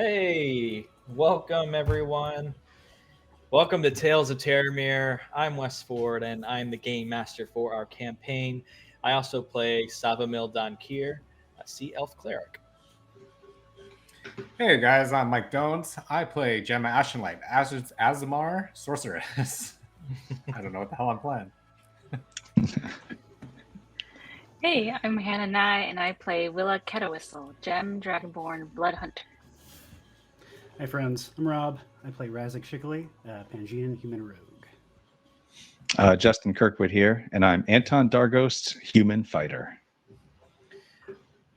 Hey, welcome everyone. Welcome to Tales of Terramir. I'm Wes Ford, and I'm the game master for our campaign. I also play Savamil Donkir, a sea elf cleric. Hey guys, I'm Mike Jones. I play Gemma Ashenlight, Azamar, Sorceress. I don't know what the hell I'm playing. Hey, I'm Hannah Nye, and I play Willa Kettlewhistle, Gem Dragonborn Blood Hunter. Hi friends, I'm Rob. I play Razik Shikali, Pangean Human Rogue. Justin Kirkwood here, and I'm Anton Dargost's Human Fighter.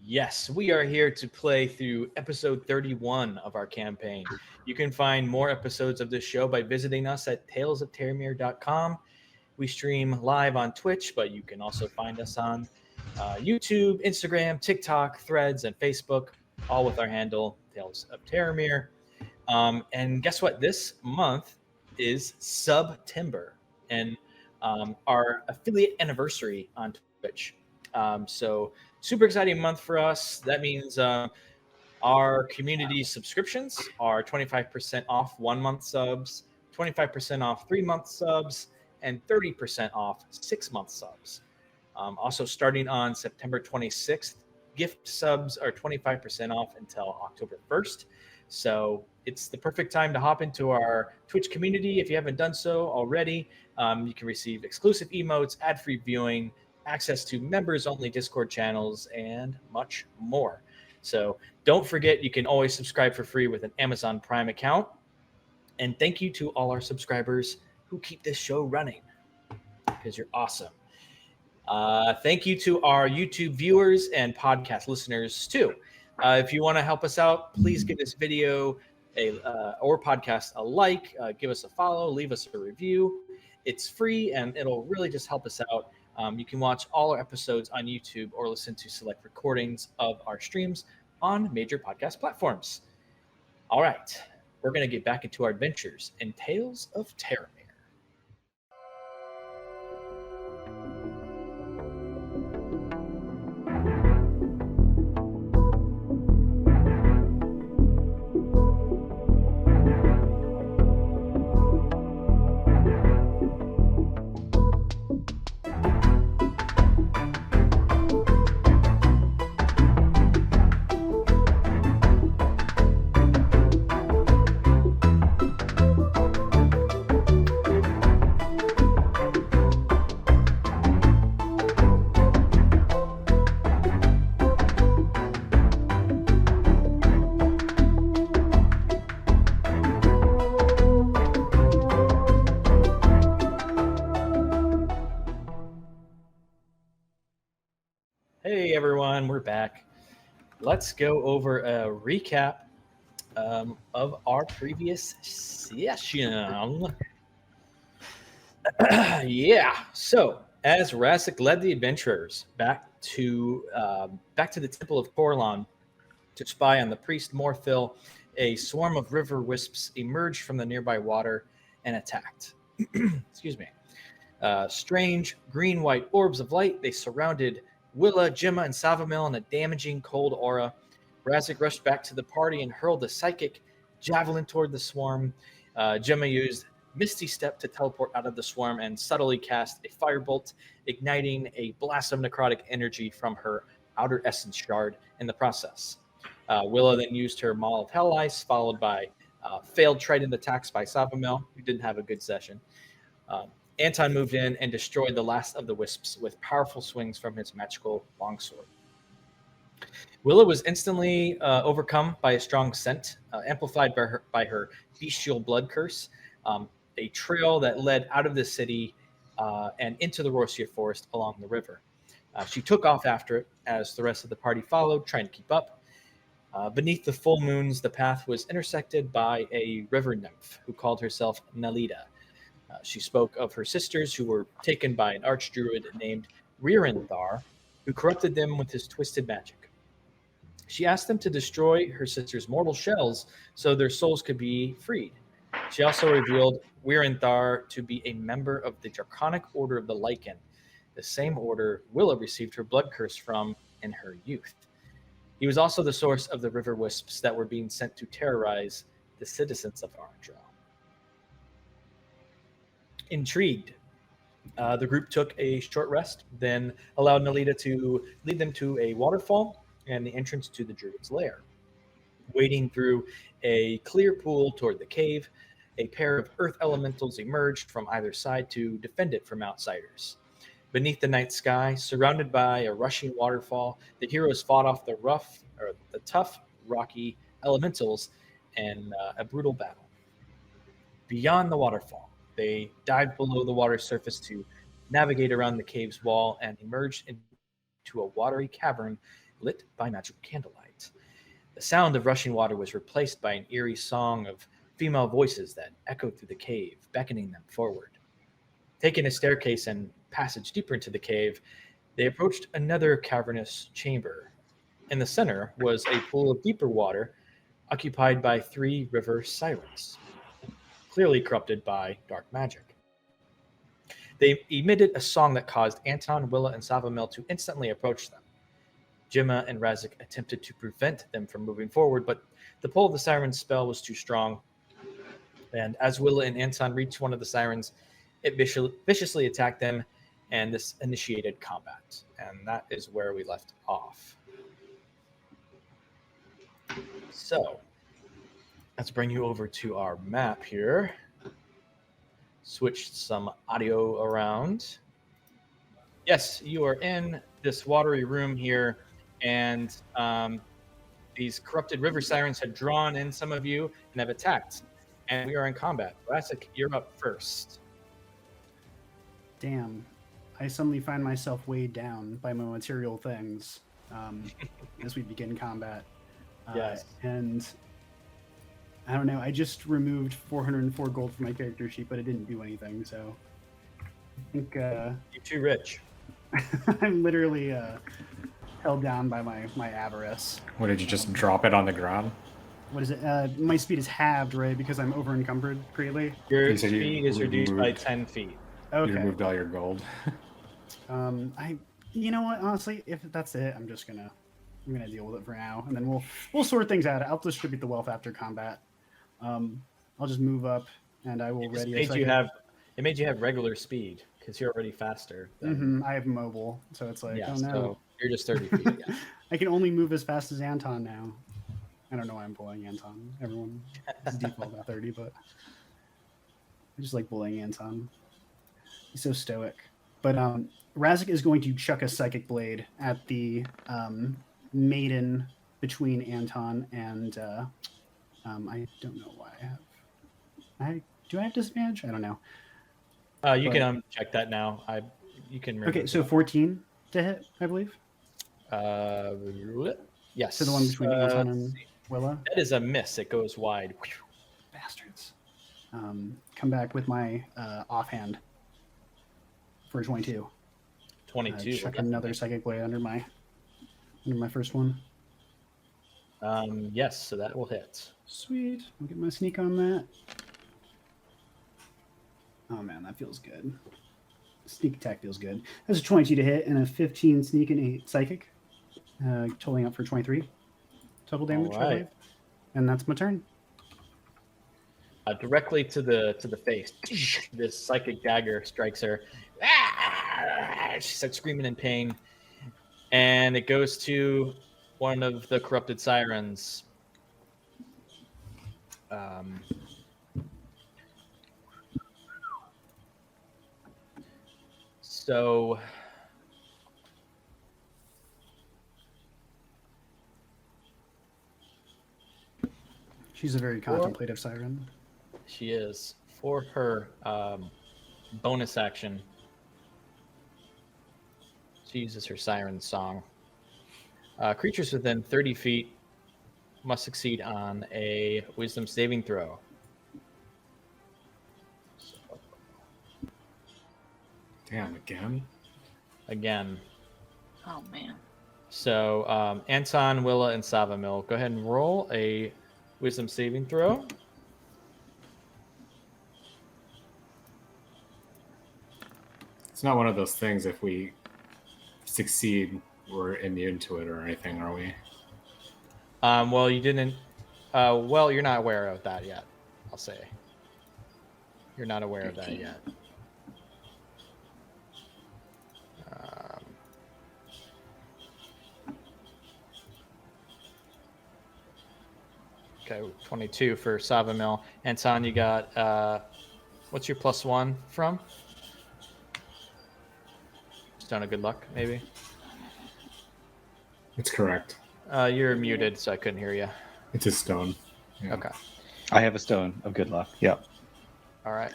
Yes, we are here to play through episode 31 of our campaign. You can find more episodes of this show by visiting us at talesofterramir.com. We stream live on Twitch, but you can also find us on YouTube, Instagram, TikTok, Threads, and Facebook, all with our handle, Tales of Terramir. And guess what? This month is September and our affiliate anniversary on Twitch. So super exciting month for us. That means our community subscriptions are 25% off 1 month subs, 25% off 3 month subs, and 30% off 6 month subs. Also starting on September 26th, gift subs are 25% off until October 1st. So it's the perfect time to hop into our Twitch community. If you haven't done so already, you can receive exclusive emotes, ad-free viewing, access to members-only Discord channels, and much more. So don't forget, you can always subscribe for free with an Amazon Prime account. And thank you to all our subscribers who keep this show running, because you're awesome. Thank you to our YouTube viewers and podcast listeners too. If you want to help us out, please give this video or podcast a like, give us a follow, leave us a review. It's free and it'll really just help us out. You can watch all our episodes on YouTube or listen to select recordings of our streams on major podcast platforms. All right, we're going to get back into our adventures in Tales of Terramir. Hey everyone, we're back. Let's go over a recap of our previous session. Yeah. So as Rasik led the adventurers back to the Temple of Corlon to spy on the priest Morphil, a swarm of river wisps emerged from the nearby water and attacked. Excuse me. Strange green-white orbs of light, they surrounded Willa, Gemma, and Savamil in a damaging cold aura. Rasik rushed back to the party and hurled a psychic javelin toward the swarm. Gemma used Misty Step to teleport out of the swarm and subtly cast a firebolt, igniting a blast of necrotic energy from her outer essence shard in the process. Willa then used her Maul of Hell Ice, followed by failed trident attacks by Savamil, who didn't have a good session. Anton moved in and destroyed the last of the wisps with powerful swings from his magical longsword. Willa was instantly overcome by a strong scent, amplified by her bestial blood curse, a trail that led out of the city and into the Rosia forest along the river. She took off after it as the rest of the party followed, trying to keep up. Beneath the full moons, the path was intersected by a river nymph who called herself Nelida. She spoke of her sisters who were taken by an archdruid named Rirenthar, who corrupted them with his twisted magic. She asked them to destroy her sisters' mortal shells so their souls could be freed. She also revealed Rirenthar to be a member of the Draconic Order of the Lycan, the same order Willa received her blood curse from in her youth. He was also the source of the river wisps that were being sent to terrorize the citizens of Arndra. Intrigued, the group took a short rest, then allowed Nelida to lead them to a waterfall and the entrance to the druid's lair. Wading through a clear pool toward the cave, a pair of earth elementals emerged from either side to defend it from outsiders. Beneath the night sky, surrounded by a rushing waterfall, the heroes fought off the tough, rocky elementals in a brutal battle. Beyond the waterfall, they dived below the water surface to navigate around the cave's wall and emerged into a watery cavern lit by magical candlelight. The sound of rushing water was replaced by an eerie song of female voices that echoed through the cave, beckoning them forward. Taking a staircase and passage deeper into the cave, they approached another cavernous chamber. In the center was a pool of deeper water occupied by 3 river sirens, clearly corrupted by dark magic. They emitted a song that caused Anton, Willa, and Savamil to instantly approach them. Gemma and Razik attempted to prevent them from moving forward, but the pull of the siren's spell was too strong. And as Willa and Anton reached one of the sirens, it viciously attacked them, and this initiated combat. And that is where we left off. So, let's bring you over to our map here. Switch some audio around. Yes, you are in this watery room here, and these corrupted river sirens had drawn in some of you and have attacked. And we are in combat. Razik, you're up first. Damn. I suddenly find myself weighed down by my material things as we begin combat. Yes. And I don't know, I just removed 404 gold from my character sheet, but it didn't do anything, so I think You're too rich. I'm literally held down by my avarice. What, did you just drop it on the ground? What is it? My speed is halved, right? Because I'm over encumbered greatly. Your You said you speed is reduced by removed- 10 feet. You Okay. removed all your gold. You know what? Honestly, if that's it, I'm gonna deal with it for now, and then we'll sort things out. I'll distribute the wealth after combat. I'll just move up, and I will It ready. made you have regular speed because you're already faster. Than, I have mobile, so it's like, yeah, oh no, so you're just 30 feet again. I can only move as fast as Anton now. I don't know why I'm bullying Anton. Everyone is default at 30, but I just like bullying Anton. He's so stoic. But Razik is going to chuck a psychic blade at the maiden between Anton and I don't know why do I have disadvantage? I don't know. You can check that now. You can. Okay, so 14 to hit, I believe. Yes. So the one between Anton and Willa. That is a miss. It goes wide. Bastards. Come back with my offhand for 22. 22. Chuck another psychic blade under my first one. Yes, so that will hit. Sweet. I'll get my sneak on that. Oh man, that feels good. Sneak attack feels good. That's a 22 to hit and a 15 sneak and 8 psychic. Totaling up for 23 total damage, I believe. And that's my turn. Directly to the face. This psychic dagger strikes her. She starts screaming in pain, and it goes to one of the corrupted sirens. So She's a very contemplative siren. she is. For her bonus action, she uses her siren song. Creatures within 30 feet must succeed on a wisdom saving throw. Damn, Again. Oh man. So Anton, Willa, and Savamil, go ahead and roll a wisdom saving throw. It's not one of those things if we succeed, we're immune to it or anything, are we? Well, you didn't. Well, you're not aware of that yet. I'll say. You're not aware of that 13. yet. Um, okay, 22 for Savamil. Anton, you got. What's your +1 from? Stone of Good Luck, maybe. It's correct. You're muted, so I couldn't hear you. It's a stone. Yeah. Okay. I have a stone of good luck. Yeah. All right.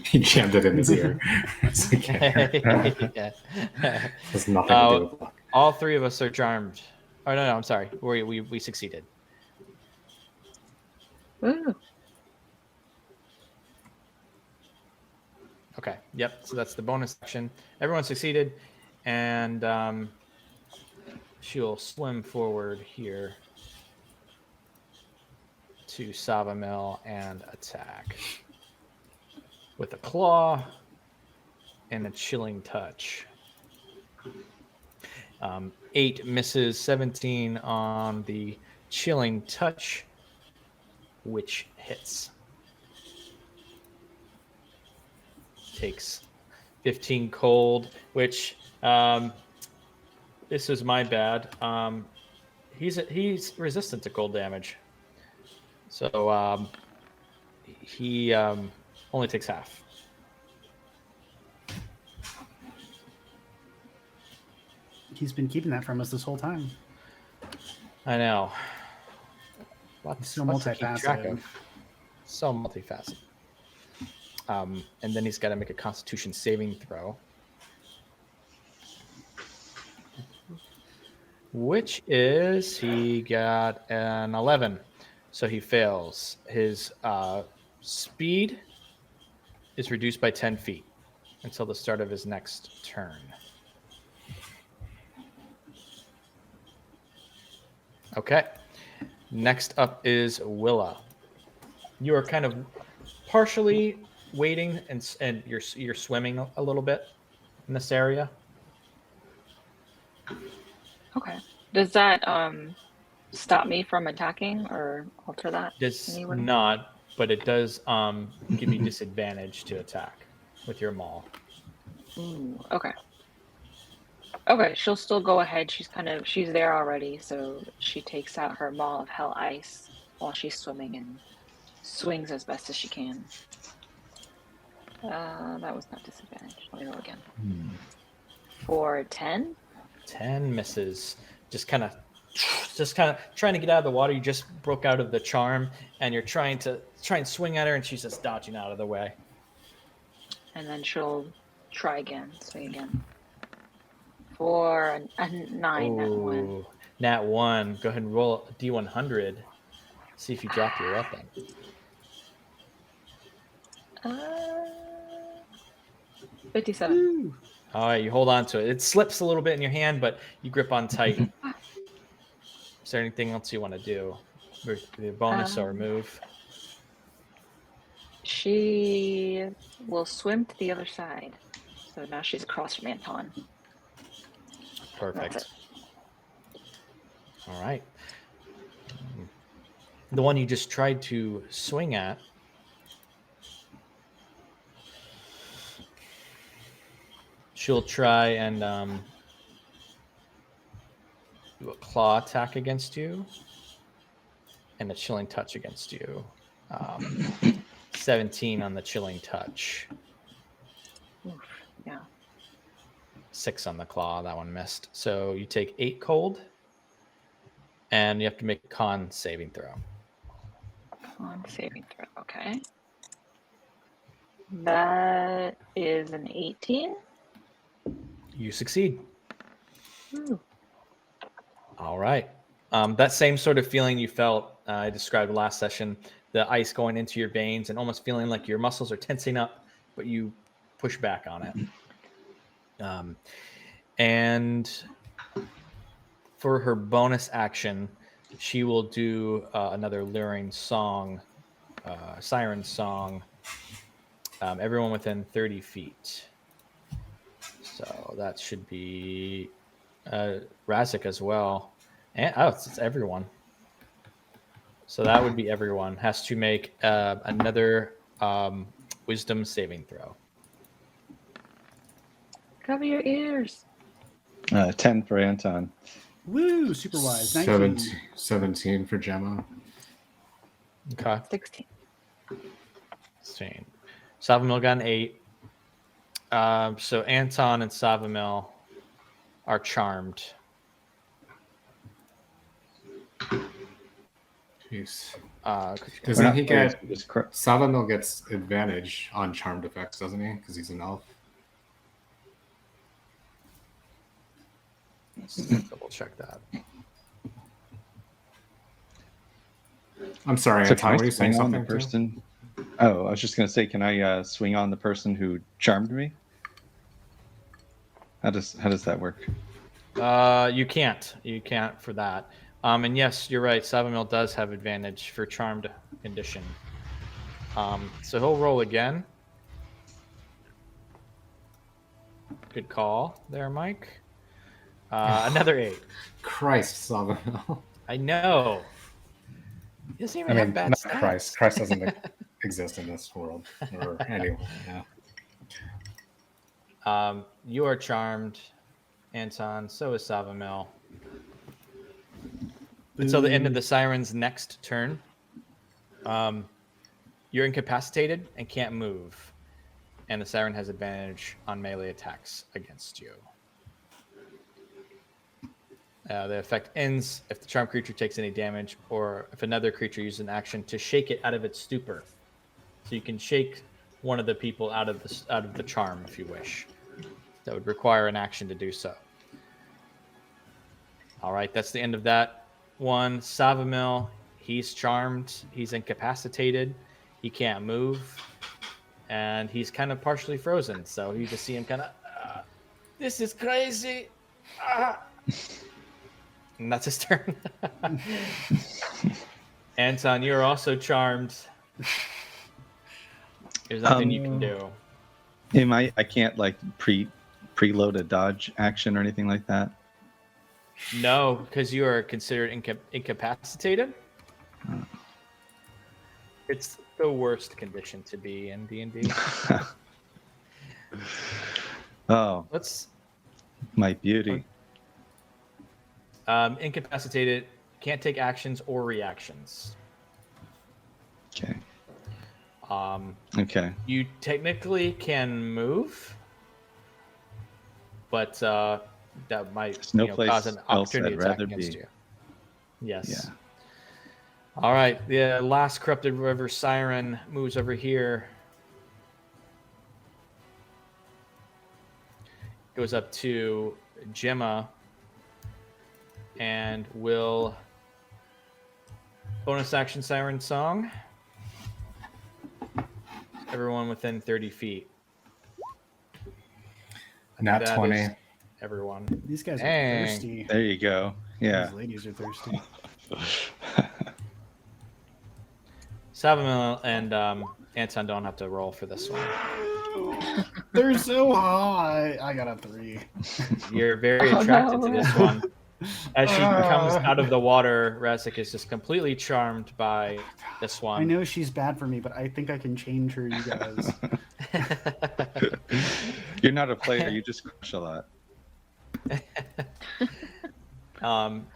He jammed it in his ear. It's like, Yeah. has nothing to do with luck. All three of us are charmed. Oh no, I'm sorry. We succeeded. Ooh. Okay. Yep. So that's the bonus action. Everyone succeeded, and she'll swim forward here to Savamil and attack with a claw and a chilling touch. 8 misses, 17 on the chilling touch, which hits. Takes 15 cold, which this is my bad. He's resistant to cold damage, so he only takes half. He's been keeping that from us this whole time. I know. He's so Lots to keep track multifaceted. of. So multifaceted. And then he's got to make a Constitution saving throw, which is he got an 11, so he fails. His speed is reduced by 10 feet until the start of his next turn. Okay. Next up is Willa. You are kind of partially waiting, and you're swimming a little bit in this area. Okay. Does that stop me from attacking or alter that? Does in any way? not, but it does give you disadvantage to attack with your maul. Ooh, okay. Okay, she'll still go ahead. She's there already, so she takes out her Maul of Hell Ice while she's swimming and swings as best as she can. That was not disadvantage. Let me roll again. For 10? 10 misses. Just kind of trying to get out of the water. You just broke out of the charm, and you're trying and swing at her, and she's just dodging out of the way. And then she'll try again, swing again. For a 9, that one. Ooh, nat 1. Go ahead and roll a D100. See if you drop your weapon. 57. Woo! All right, you hold on to it. It slips a little bit in your hand, but you grip on tight. Is there anything else you want to do? The bonus or move? She will swim to the other side. So now she's across from Anton. Perfect. That's All right. The one you just tried to swing at. She'll try and do a claw attack against you and a chilling touch against you. 17 on the chilling touch. Oof, yeah. 6 on the claw. That one missed. So you take 8 cold, and you have to make a con saving throw. Con saving throw. Okay. That is an 18. You succeed. Ooh. All right. That same sort of feeling you felt, I described last session, the ice going into your veins and almost feeling like your muscles are tensing up, but you push back on it. And for her bonus action, she will do another luring song, siren song, everyone within 30 feet. So that should be Razik as well. And, it's everyone. So that would be everyone. Has to make another wisdom saving throw. Cover your ears. 10 for Anton. Woo, super wise. 19. 17 for Gemma. Okay. 16. 16. Savamil got an 8. So Anton and Savamil are charmed. Jeez. Could you- Doesn't he get Just Savamil gets advantage on charmed effects, doesn't he? Because he's an elf. Let's double check that. I'm sorry, So Anton, can I were you saying swing on the something? person? Oh, I was just going to say, can I swing on the person who charmed me? How does that work? You can't for that. And yes, you're right. Savamil does have advantage for charmed condition. So he'll roll again. Good call there, Mike. Another 8. Christ, Savamil. I know. He doesn't even I have mean, bad not stats. Christ. Christ doesn't exist in this world. Or anyway, yeah. You are charmed, Anton. So is Savamil. Until the end of the siren's next turn, you're incapacitated and can't move, and the siren has advantage on melee attacks against you. The effect ends if the charmed creature takes any damage, or if another creature uses an action to shake it out of its stupor. So you can shake one of the people out of the charm if you wish. That would require an action to do so. All right, that's the end of that one. Savamil, he's charmed. He's incapacitated. He can't move, and he's kind of partially frozen. So you just see him kind of, this is crazy. And that's his turn. Anton, you're also charmed. There's nothing you can do. I can't like preload a dodge action or anything like that. No, because you are considered incapacitated. It's the worst condition to be in D&D. Oh, Let's my beauty. incapacitated, can't take actions or reactions. Okay. Okay. You technically can move, but that might There's no place cause an else opportunity I'd attack rather against be. you. Yes. Yeah. All right. The last corrupted river siren moves over here. Goes up to Gemma and will bonus action siren song. Everyone within 30 feet. Nat That 20. is everyone. These guys are Dang. thirsty. There you go. Yeah. These ladies are thirsty. Savamil and Anton don't have to roll for this one. They're so high. I got a 3. You're very Oh, attracted no. to this one. As she comes out of the water, Rasik is just completely charmed by this one. I know she's bad for me, but I think I can change her, you guys. You're not a player. You just crush a lot.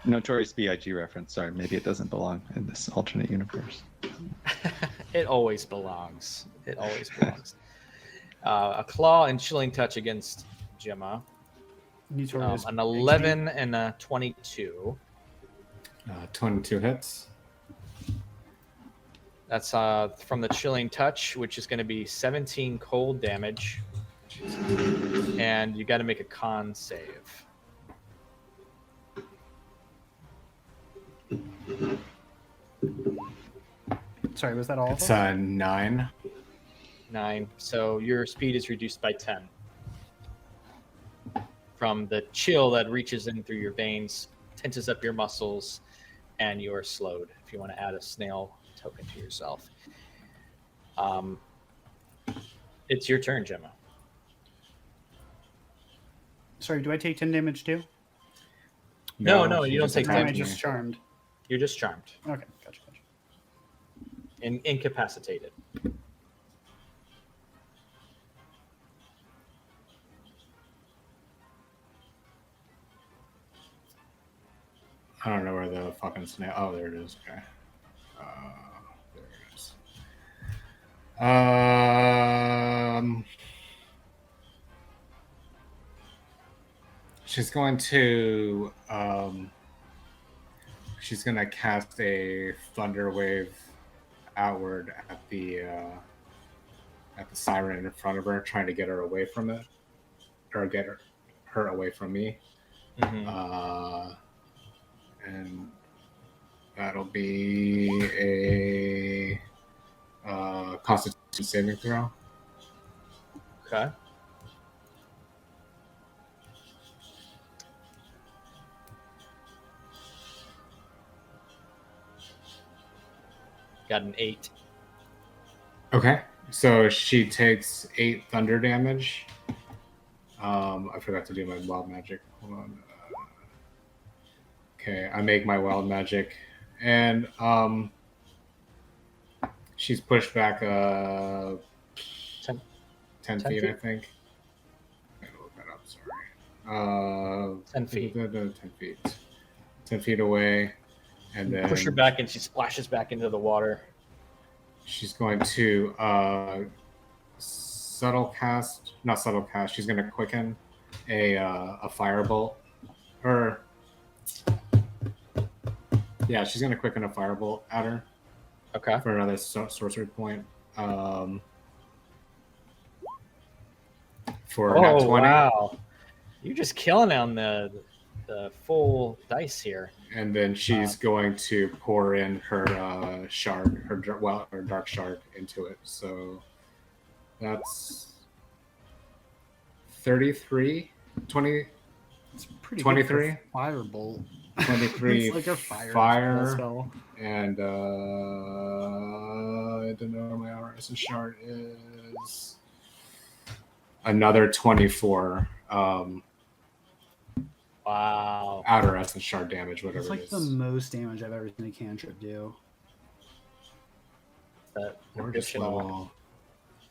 Notorious B.I.G. reference. Sorry, maybe it doesn't belong in this alternate universe. It always belongs. It always belongs. A claw and chilling touch against Gemma. Notorious An B.I.G. 11 and a 22. 22 hits. That's from the chilling touch, which is going to be 17 cold damage. And you got to make a con save. Sorry, was that all? It's 9. 9. So your speed is reduced by 10. From the chill that reaches in through your veins, tenses up your muscles, and you're slowed. If you want to add a snail token to yourself. It's your turn, Gemma. Sorry, do I take 10 damage too? No, she you don't just take Or am I attacked just me. charmed? You're just charmed Okay, gotcha. and incapacitated. I don't know where the fucking snail. Oh, there it is. Okay. There it is. She's going to she's gonna cast a thunder wave outward at the siren in front of her, trying to get her away from it, or get her away from me. And that'll be a Constitution saving throw. Okay. Got an 8. Okay. So she takes 8 thunder damage. I forgot to do my wild magic. Hold on. Okay, I make my wild magic, and she's pushed back 10 10 feet, feet? I think. I gotta look that up. Sorry. 10 feet. 10 feet. 10 feet away, and then Push her back, and she splashes back into the water. she's going to She's going to quicken a firebolt, or yeah, she's going to quicken a firebolt at her. Okay. For another sorcery point. For nat 20. Wow. You're just killing on the full dice here. And then she's going to pour in her shard, her dark shard into it. So that's 33, 20, It's pretty 23? good for firebolt. 23 It's like a fire spell. And I don't know where my outer essence shard is. Another 24 Wow. outer essence shard damage, whatever It's like it is. the most damage I've ever seen a cantrip do. That We're just additional.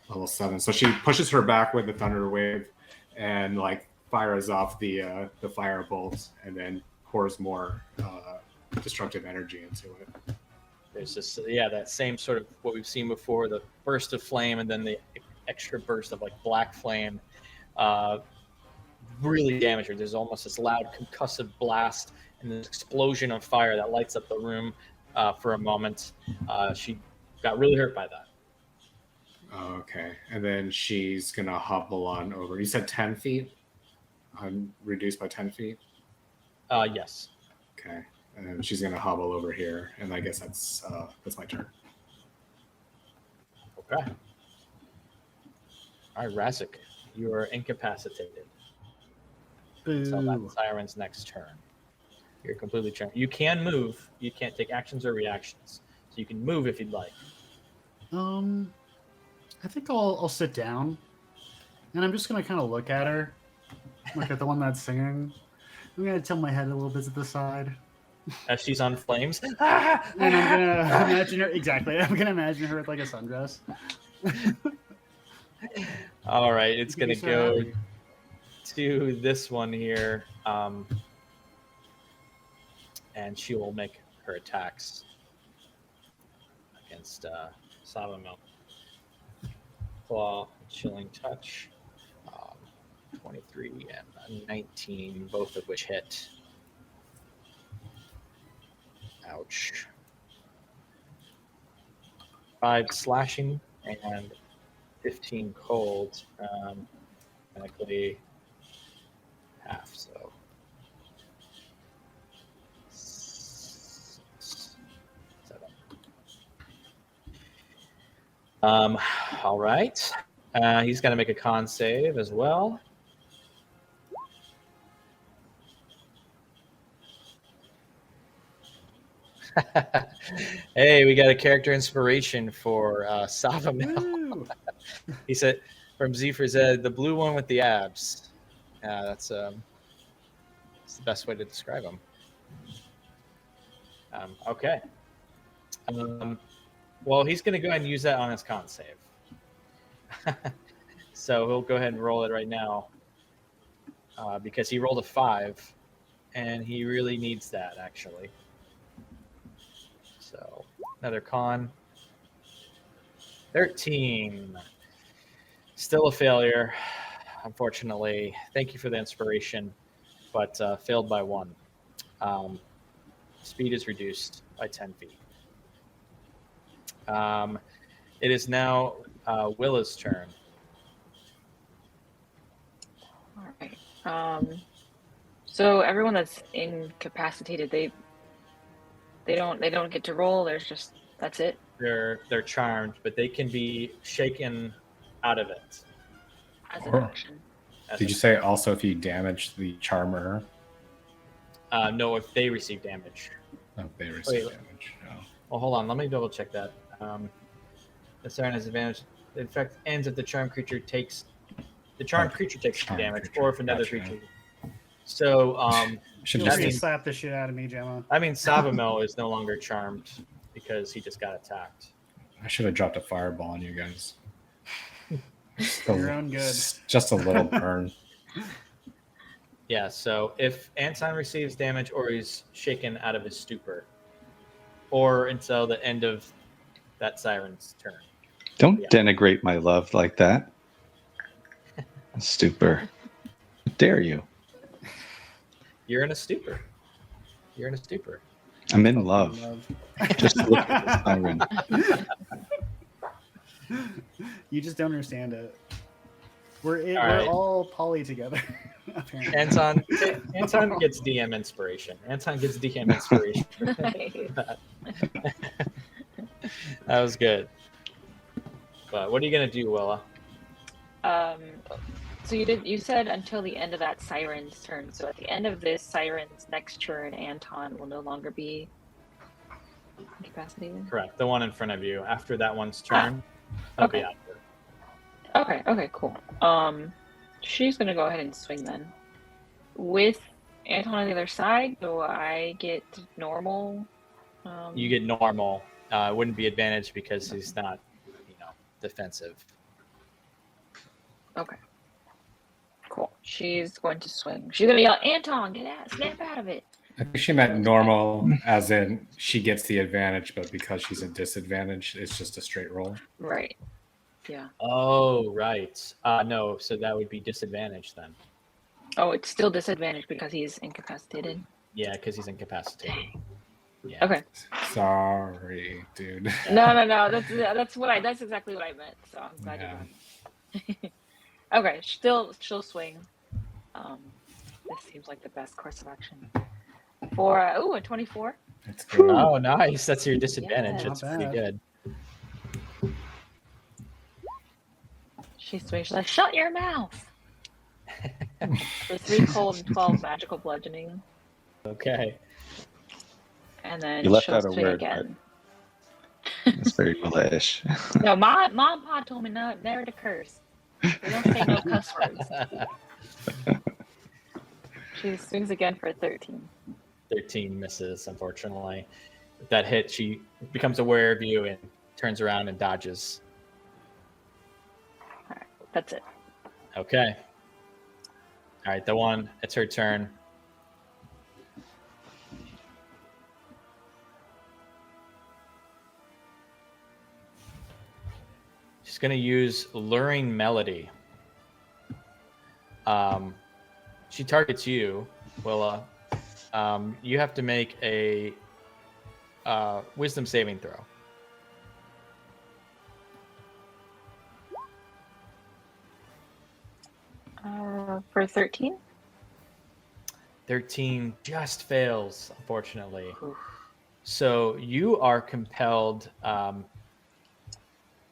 level 7. So she pushes her back with the thunder wave and like fires off the fire bolts, and then pours more destructive energy into it. There's just that same sort of what we've seen before, the burst of flame and then the extra burst of like black flame. Really damage her. There's almost this loud concussive blast and this explosion of fire that lights up the room for a moment. She got really hurt by that. Okay, and then she's gonna hobble on over. You said 10 feet? I'm reduced by 10 feet? Yes. Okay, and she's gonna hobble over here, and I guess that's my turn. Okay. All right, Razik, you are incapacitated. So Boo. that's Siren's next turn. You're completely charmed. You can move. You can't take actions or reactions. So you can move if you'd like. I think I'll sit down, and I'm just gonna kind of look at her, look at the one that's singing. I'm gonna tilt my head a little bit to the side, As she's on flames. and I'm gonna imagine her exactly. I'm gonna imagine her with like a sundress. All right, it's gonna Makes her go happy. to this one here, and she will make her attacks against Savamil. Claw, Chilling Touch, 23 and 19, both of which hit. Ouch. 5 slashing and 15 cold. Technically half, so 6, 7. All right. He's going to make a con save as well. Hey, we got a character inspiration for Savamil. Woo! He said, from Z for Z, the blue one with the abs. That's the best way to describe him. Okay. Well, he's going to go ahead and use that on his con save. So he'll go ahead and roll it right now because he rolled a 5, and he really needs that, actually. So another con. 13. Still a failure, unfortunately. Thank you for the inspiration, but failed by 1. Speed is reduced by 10 feet. It is now Willa's turn. All right. So everyone that's incapacitated, they don't get to roll. That's it. They're charmed, but they can be shaken out of it. As an Or- action. Did you say also if you damage the charmer? No, if they receive damage. Oh, they receive Wait. damage. Oh. Well, hold on. Let me double check that. The siren has advantage. The effect ends if the charmed creature takes Charmed damage, creature, or if another gotcha. creature. So Should Feel That free to means- slap the shit out of me, Gemma. I mean, Savamel is no longer charmed because he just got attacked. I should have dropped a fireball on you guys. For your own good. Just a little burn. Yeah. So if Anton receives damage or he's shaken out of his stupor, or until the end of that siren's turn. Don't Yeah. denigrate my love like that. Stupor. How dare you? You're in a stupor. You're in a stupor. I'm in love. Just look at the siren. You just don't understand it. We're All right. all poly together, apparently. Anton gets DM inspiration. Anton gets DM inspiration. That was good. But what are you gonna do, Willa? So you said until the end of that siren's turn. So at the end of this siren's next turn, Anton will no longer be incapacitated. Correct. The one in front of you. After that one's turn, he'll be okay. out there. Okay, cool. She's gonna go ahead and swing then. With Anton on the other side, do I get normal? You get normal. It wouldn't be advantage because he's not, defensive. Okay. Cool. She's going to swing. She's gonna yell, Anton, get out, snap out of it. I think she meant normal, as in she gets the advantage, but because she's a disadvantage, it's just a straight roll. Right. Yeah. Oh, right. No, so that would be disadvantage then. Oh, it's still disadvantage because he's incapacitated. Yeah, because he's incapacitated. Yeah. Okay. Sorry, dude. No. That's exactly what I meant. So I'm glad Yeah. you. Okay. She'll swing. This seems like the best course of action. For a 24. It's good. Oh, nice. That's your disadvantage. Yeah. It's Not pretty bad. good. She swings. She's like, shut your mouth. For 3 cold and 12 magical bludgeoning, Okay. and then You left she'll out a swing word, again. It's very Willa-ish. No, mom and pop told me never to curse. They don't say no cuss words. She swings again for a 13. 13 misses, unfortunately. With that hit, she becomes aware of you and turns around and dodges. All right, that's it. Okay. All right, the one, it's her turn. She's going to use Luring Melody. She targets you, Willa. You have to make a wisdom saving throw. For 13? 13 just fails, unfortunately. Oof. So you are compelled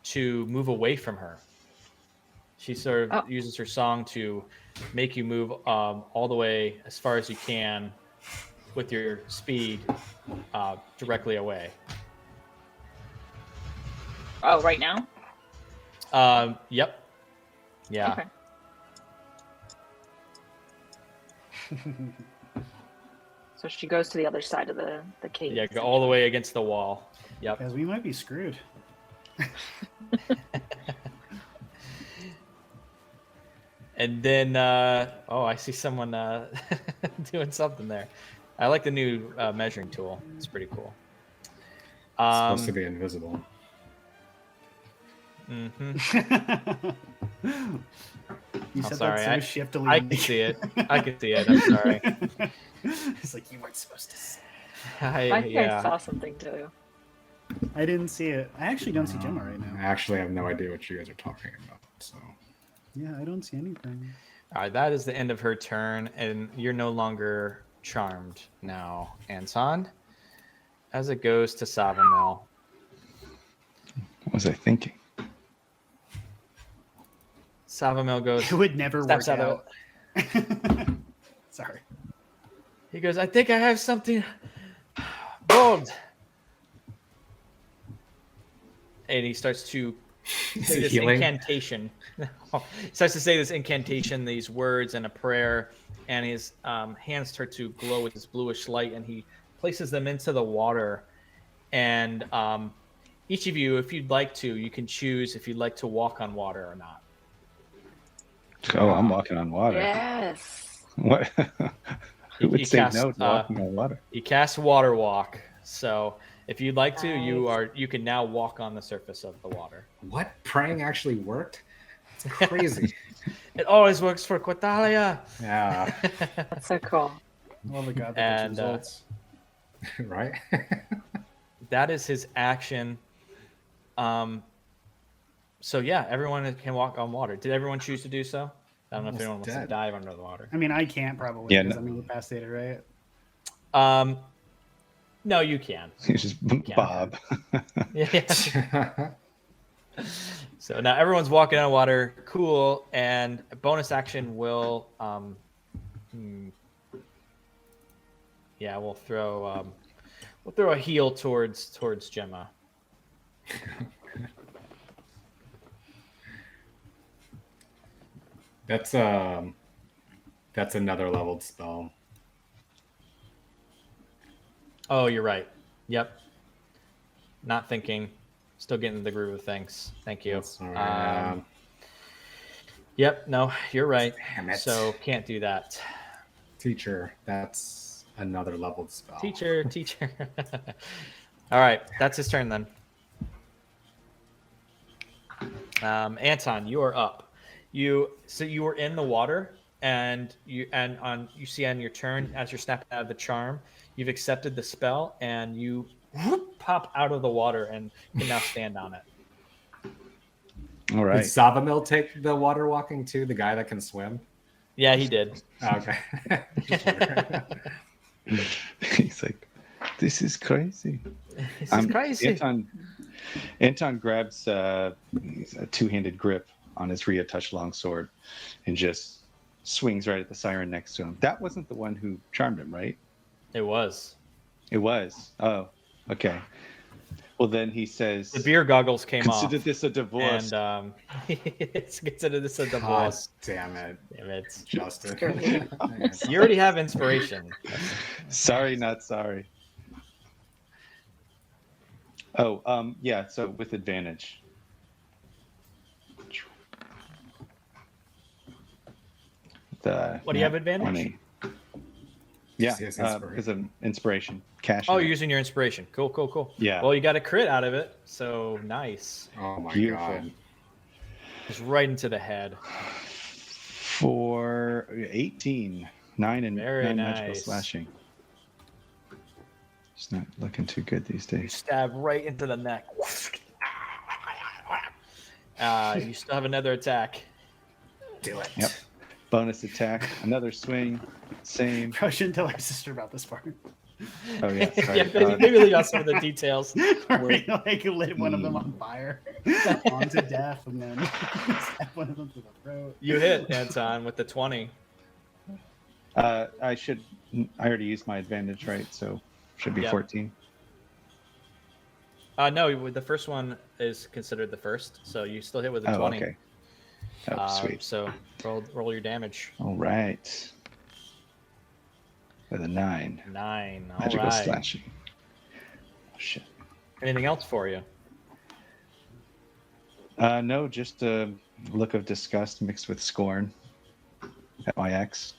to move away from her. She sort of uses her song to make you move all the way as far as you can with your speed directly away. Oh, right now? Yep. Yeah. Okay. So So she goes to the other side of the cave. Yeah, go all the way against the wall. Yep. Because we might be screwed. And then, I see someone doing something there. I like the new measuring tool. It's pretty cool. It's supposed to be invisible. Mm-hmm. You said sorry, that so shiftily. I can see it. I can see it. I'm sorry. It's like you weren't supposed to say. I think I saw something too. I didn't see it. I actually don't see Gemma right I now. actually have no idea what you guys are talking about. So Yeah, I don't see anything. All right, that is the end of her turn, and you're no longer charmed now, Anton. As it goes to Savamil. What was I thinking? Savamil goes. It would never work steps out out. Sorry. He goes, I think I have something bold. And he starts to say this healing? incantation. He starts to say this incantation, these words and a prayer, and his hands start to glow with this bluish light, and he places them into the water. And each of you, if you'd like to, you can choose if you'd like to walk on water or not. Oh, I'm walking on water. Yes. What? Who would He say casts, no to walking on water? He casts water walk. So if you'd like to, you can now walk on the surface of the water. what praying actually worked? It's crazy. It always works for Quatalia. Yeah. That's so cool. Well, the god that And, gets results. Right. That is his action. So yeah, everyone can walk on water. Did everyone choose to do so? I don't know if Almost anyone wants to dead. dive under the water. I mean, I can't probably Yeah, because no. I'm incapacitated, right? No, you can. He's just Bob. Yeah. So now everyone's walking on water. Cool. And a bonus action will we'll throw a heal towards Gemma. That's another leveled spell. Oh, you're right. Yep. Not thinking. Still getting the groove of things. Thank you. That's all right. Yep. No, you're right. Damn it. So can't do that. Teacher, that's another leveled spell. Teacher. All right. That's his turn then. Anton, you are up. You were in the water, and you see on your turn as you're snapping out of the charm, you've accepted the spell, and you pop out of the water and can now stand on it. All Did right. Savamil take the water walking too? The guy that can swim? Yeah, he did. Oh, okay. Just wondering. He's like, this is crazy. This is crazy. Anton grabs a two-handed grip on his Rhea Touch longsword and just swings right at the siren next to him. That wasn't the one who charmed him, right? It was. It was. Oh, okay. Well, then he says, The beer goggles came consider off. this a divorce. And it's consider this a God divorce. damn it, Damn it. Justin. You already have inspiration. Sorry, not sorry. Oh, yeah, so with advantage. What do you have advantage? 20. Yeah, Yes, inspiration. because of inspiration. Cash. Oh, you're using your inspiration. Cool. Yeah. Well, you got a crit out of it, so nice. Oh my Beautiful. god. Just right into the head. For 18. 9 and Very 9 magical nice. slashing. It's not looking too good these You days. stab right into the neck. You still have another attack. Do it. Yep. Bonus attack. Another swing. Same. Probably shouldn't tell our sister about this part. Oh, yeah. Sorry. Yeah, maybe leave out some of the details. Where we like lit one of them on fire, onto death, and then stab one of them to the throat. You hit, Anton, with the 20. I already used my advantage, right? So should be Yep. 14. No, the first one is considered the first, so you still hit with a 20. Okay. Oh, sweet. So roll your damage. All right. with a 9. 9. All Magical right. slashing. Oh, shit. Anything else for you? No, just a look of disgust mixed with scorn at my ex.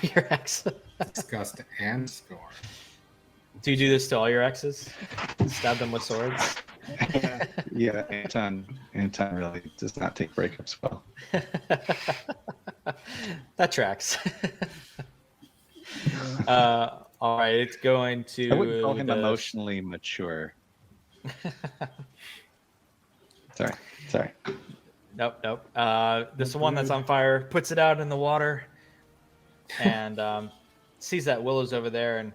Your ex. Disgust and scorn. Do you do this to all your exes? Stab them with swords? Yeah, Anton really does not take breakups well. That tracks. All right, it's going to. I wouldn't call him emotionally mature. Sorry. Nope. This one that's on fire puts it out in the water and sees that Willow's over there and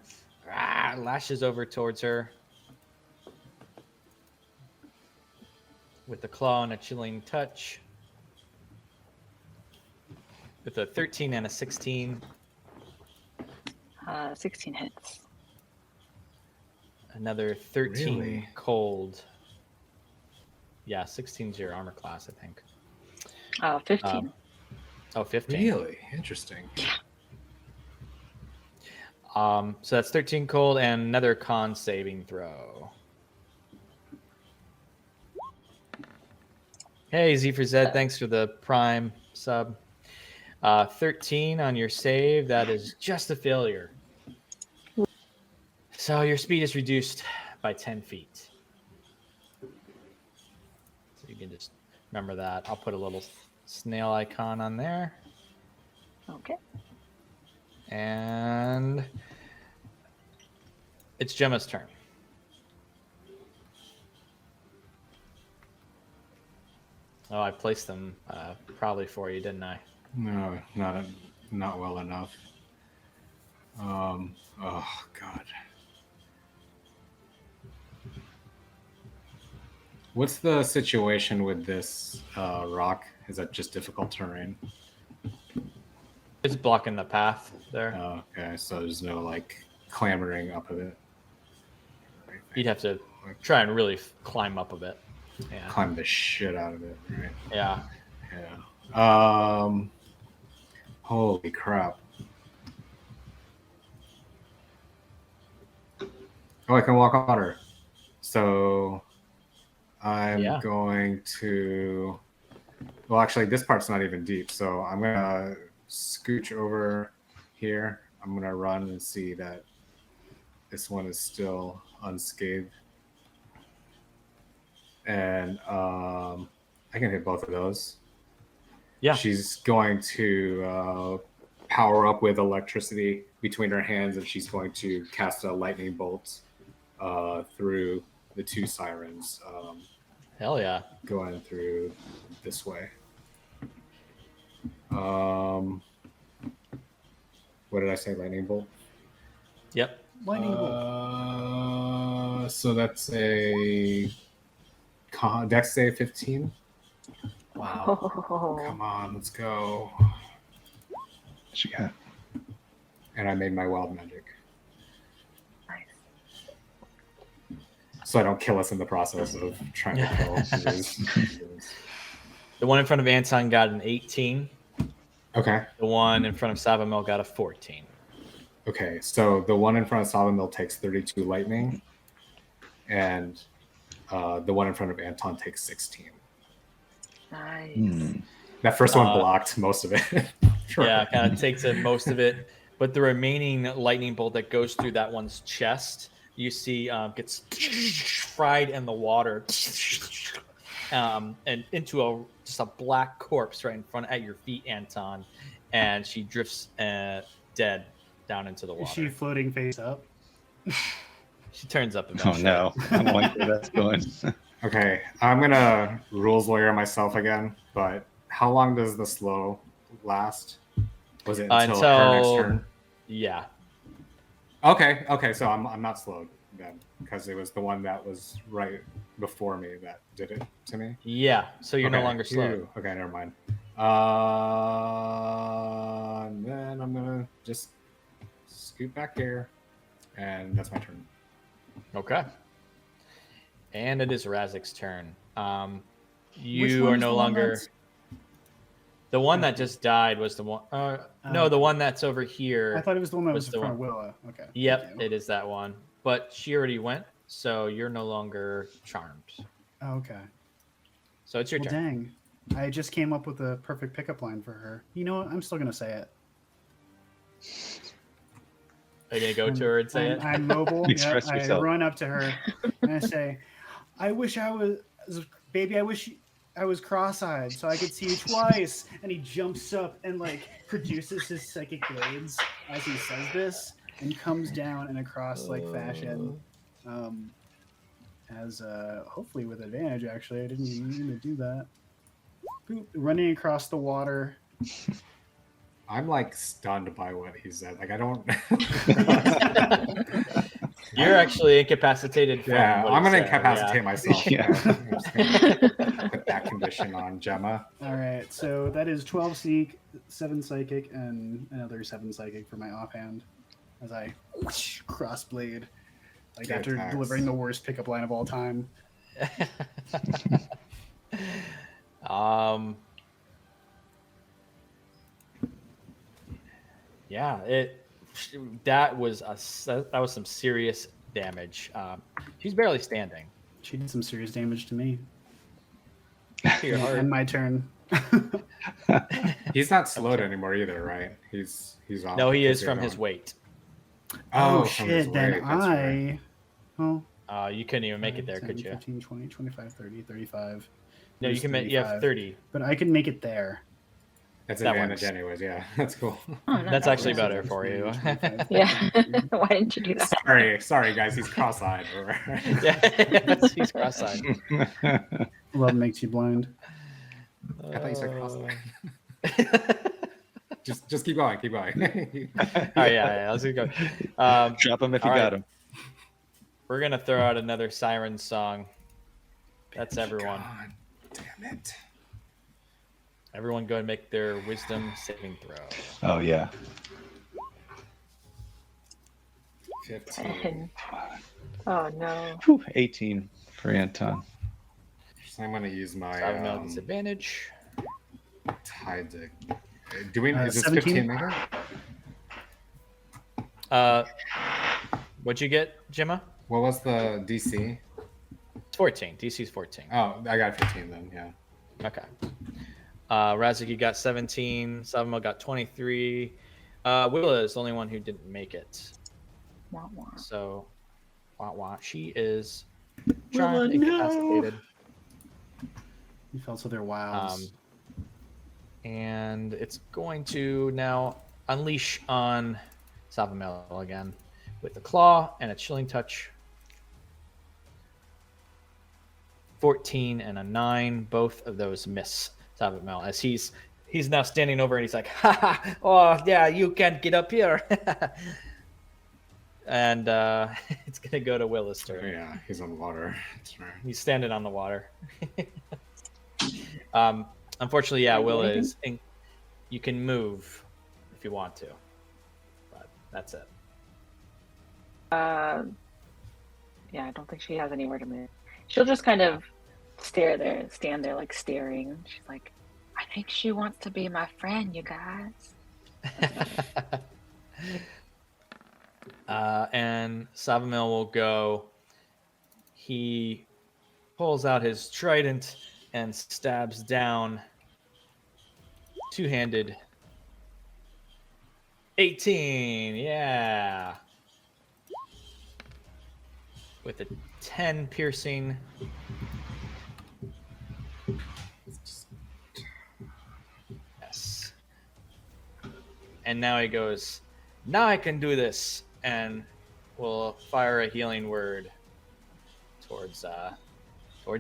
lashes over towards her with a claw and a chilling touch. With a 13 and a 16. 16 hits. Another 13 Really? cold. Yeah, 16's your armor class, I think. 15. 15. Really interesting. So that's 13 cold and another con saving throw. Hey, Z for Z, thanks for the prime sub. 13 on your save. That is just a failure. So your speed is reduced by 10 feet. So you can just remember that. I'll put a little snail icon on there. Okay. And it's Gemma's turn. Oh, I placed them probably for you, didn't I? No, not well enough. Oh God. What's the situation with this rock? Is that just difficult terrain? It's blocking the path there. Oh, okay, so there's no like clambering up of it. You'd have to try and really climb up a bit. Yeah. Climb the shit out of it, right? Yeah. Yeah. Holy crap. Oh, I can walk on water. So I'm going to. Well, actually, this part's not even deep. So I'm going to scooch over here. I'm going to run and see that this one is still unscathed. And I can hit both of those. Yeah. She's going to power up with electricity between her hands, and she's going to cast a lightning bolt through the two sirens. Hell yeah. Going through this way. What did I say? Lightning bolt? Yep. Lightning bolt. So that's a dex save 15. Wow. Come on, let's go. What you got? And I made my wild magic. Nice. So I don't kill us in the process of trying to kill. The one in front of Anton got an 18. Okay. The one in front of Savamil got a 14. Okay, so the one in front of Savamil takes 32 lightning, and the one in front of Anton takes 16. Nice. That first one blocked most of it. Sure. Yeah, kind of takes most of it. But the remaining lightning bolt that goes through that one's chest, you see gets fried in the water and into just a black corpse right in front at your feet, Anton. And she drifts dead down into the water. Is she floating face up? She turns up eventually. Oh no, I'm wondering where that's going. Okay, I'm gonna rules lawyer myself again, but how long does the slow last? Was it until her next turn? Yeah. Okay, so I'm not slowed then, because it was the one that was right before me that did it to me. Yeah, so you're no longer slowed. Okay, never mind. And then I'm gonna just scoot back here, and that's my turn. Okay. And it is Razik's turn. Which You one are is no the one longer. that's- The one that just died was the one. No, the one that's over here. I thought it was the one that was in the front one. of Willa. Okay. Yep, it is that one. But she already went, so you're no longer charmed. Oh, okay. So it's your turn. Dang. I just came up with a perfect pickup line for her. You know what? I'm still going to say it. Are you going to go to her and say it? I'm mobile. Express I yourself. run up to her and I say, I wish I was, baby, I wish I was cross-eyed so I could see you twice. And he jumps up and like produces his psychic blades as he says this and comes down in a cross-like fashion. As hopefully with advantage, actually. I didn't even mean to do that. Boop, running across the water. I'm like stunned by what he said. Like I don't. You're actually incapacitated. Yeah, I'm gonna incapacitate yeah. myself. Yeah. I'm just gonna put that condition on Gemma. All right, so that is 12 Seek, 7 Psychic, and another 7 Psychic for my offhand. As I crossblade, like Good after attacks. delivering the worst pickup line of all time. Yeah, that was some serious damage. She's barely standing. She did some serious damage to me. To your heart. And my turn. He's not slowed anymore either, right? He's off. No, he is because from you're his on. weight. Oh, shit, from his then weight, that's right. You couldn't even make it there, 10, could you? 15, 20, 25, 30, 35. No, you There's can make. You have 35. 30. But I can make it there. That's That advantage works. anyways. Yeah, that's cool. Oh, not That's that actually bad. better for you. Yeah. Why didn't you do that? Sorry, guys. He's cross-eyed. Yeah, he's cross-eyed. Love makes you blind. I thought you said cross-eyed. Just keep going. Keep going. Oh yeah, let's go. Drop him if you all got right. him. We're gonna throw out another siren song. That's everyone. God damn it. Everyone go and make their wisdom saving throw. Oh yeah. 15. Oh no. Whew, 18 for Anton. So I'm gonna use my Savamel disadvantage. tide to. Do we? Is this 17? 15 meter? What'd you get, Gemma? What was the DC? It's 14. DC's 14. Oh, I got 15 then. Yeah. Okay. Razik, you got 17. Savamel got 23. Willa is the only one who didn't make it. Wah, wah. So, she is Willa, charmed, incapacitated. You fell to their wows. And it's going to now unleash on Savamel again with a claw and a chilling touch. 14 and a 9. Both of those miss Savamel as he's now standing over and he's like, ha ha, oh yeah, you can't get up here. And it's going to go to Willa's turn. Yeah, he's on water. That's right. He's standing on the water. Unfortunately, yeah, Willa is. You can move if you want to, but that's it. Yeah, I don't think she has anywhere to move. She'll just kind of stand there like staring. She's like, I think she wants to be my friend, you guys. And Savamel will go. He pulls out his trident and stabs down. Two-handed. 18, yeah. With a 10 piercing. Yes. And now he goes, now I can do this. And we'll fire a healing word towards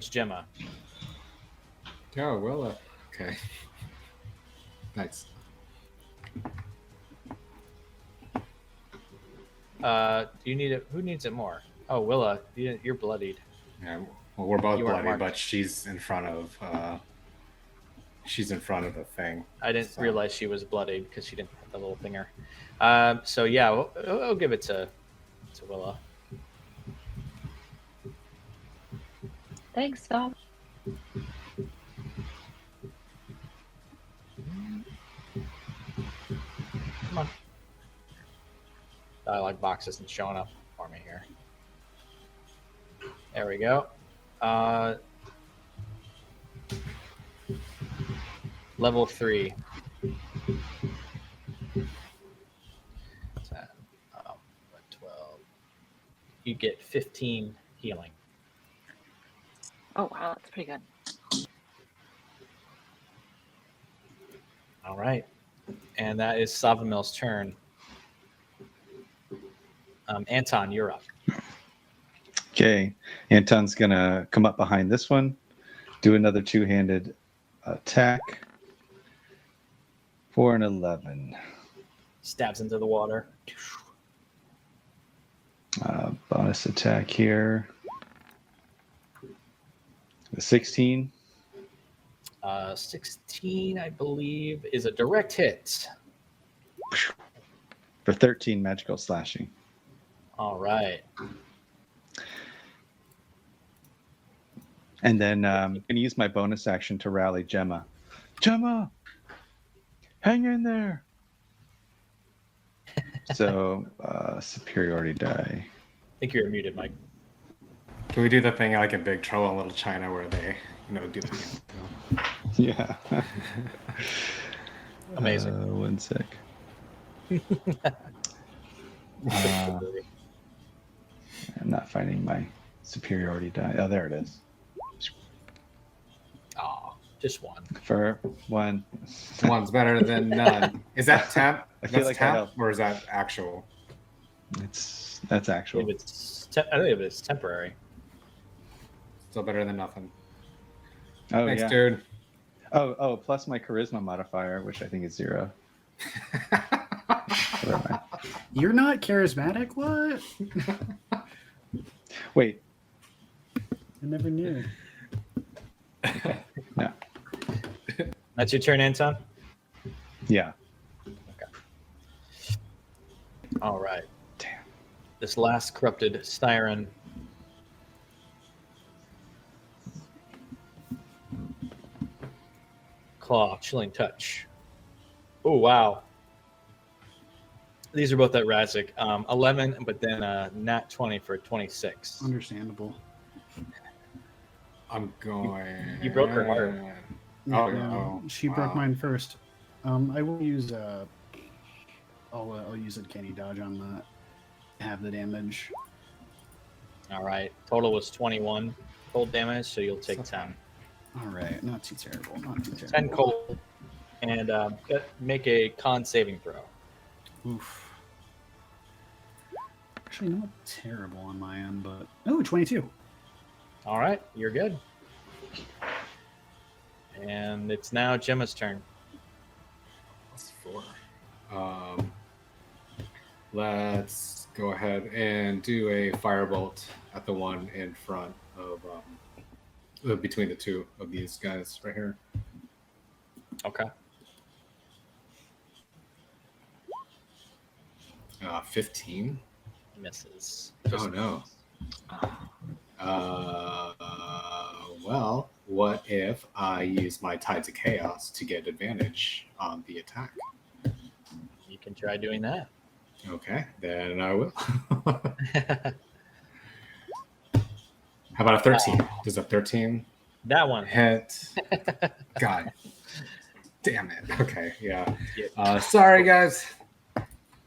Gemma. Go, Willa. Okay. Nice. Do you need it? Who needs it more? Oh, Willa, you're bloodied. Yeah. Well, we're both You weren't bloody, marked. but she's in front of. She's in front of the thing. I didn't So- realize she was bloodied because she didn't have the little finger. So yeah, we'll give it to Willa. Thanks, Dom. dialogue box isn't showing up for me here. There we go. Level 3. 10, 12. You get 15 healing. Oh wow, that's pretty good. All right. And that is Savamil's turn. Anton, you're up. Okay. Anton's going to come up behind this one, do another two-handed attack for an 11. Stabs into the water. Bonus attack here. The 16. 16, I believe, is a direct hit. For 13 magical slashing. All right. And then I'm going to use my bonus action to rally Gemma. Gemma, hang in there. So superiority die. I think you're muted, Mike. Can we do the thing like in Big Trouble in Little China where they, do the Yeah. Amazing. One sec. I'm not finding my superiority die. Oh, there it is. Oh, just one. For one. One's better than none. Is that temp? I feel That's like I temp, helped. or is that actual? That's actual. I think it's temporary. Still better than nothing. Oh, Thanks, yeah. dude. Oh, plus my charisma modifier, which I think is 0. Never mind. You're not charismatic? What? Wait. I never knew. No. That's your turn, Anton? Yeah. All right. Damn. This last corrupted siren. Claw, chilling touch. Oh, wow. These are both at Razik. 11, but then nat 20 for 26. Understandable. I'm going. You broke her heart. Oh, She broke mine first. I will use I'll use a canny dodge on that. Have the damage. All right. Total was 21 cold damage, so you'll take 10. All right, not too terrible. Not too terrible. 10 cold. And make a con saving throw. Oof. Actually, not terrible on my end, but 22. All right. You're good. And it's now Gemma's turn. That's 4. Let's go ahead and do a firebolt at the one in front of between the two of these guys right here. Okay. 15. Misses. Oh no. Well, what if I use my Tides of Chaos to get advantage on the attack? You can try doing that. Okay, then I will. How about a 13? Does a 13 That one. hit? God damn it. Okay, yeah. Sorry, guys.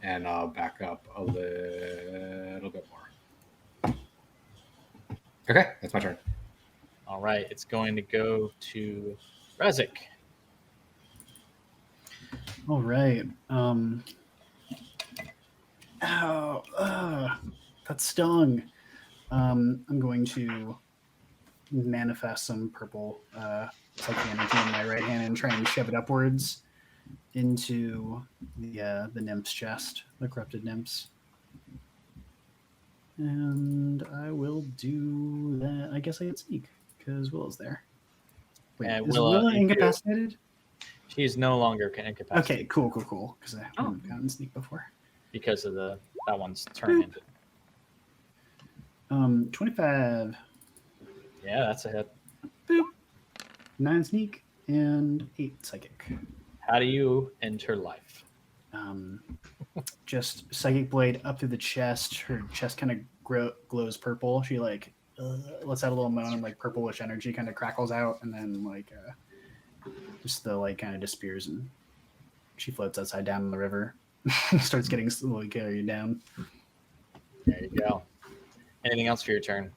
And I'll back up a little bit more. Okay, that's my turn. All right. It's going to go to Razik. All right. That stung. I'm going to manifest some purple psychic energy in my right hand and try and shove it upwards into the nymph's chest, the corrupted nymphs. And I will do that. I guess I get sneak because Willa's there. Wait, And is Willa, Willa incapacitated? She's no longer incapacitated. Okay, cool. Because I haven't gotten sneak before. Because of that one's turn ended. 25. Yeah, that's a hit. Boop. 9 sneak and 8 psychic. How do you enter life? just psychic blade up through the chest. Her chest kind of glows purple. She like lets out a little moan, and like purplish energy kind of crackles out, and then like just the light kind of disappears, and she floats upside down in the river. Starts getting slowly carried down. There you go. Anything else for your turn?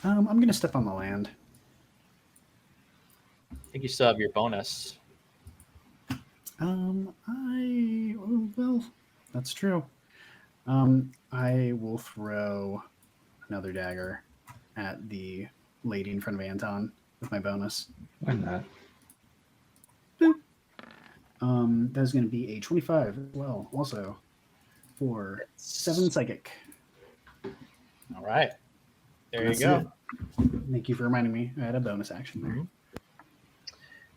I'm gonna step on the land. I think you still have your bonus. Well, that's true. I will throw another dagger at the lady in front of Anton with my bonus. Why not? Boop. That's going to be a 25 as well, also for 7 psychic. All right. There That's you go. it. Thank you for reminding me. I had a bonus action there.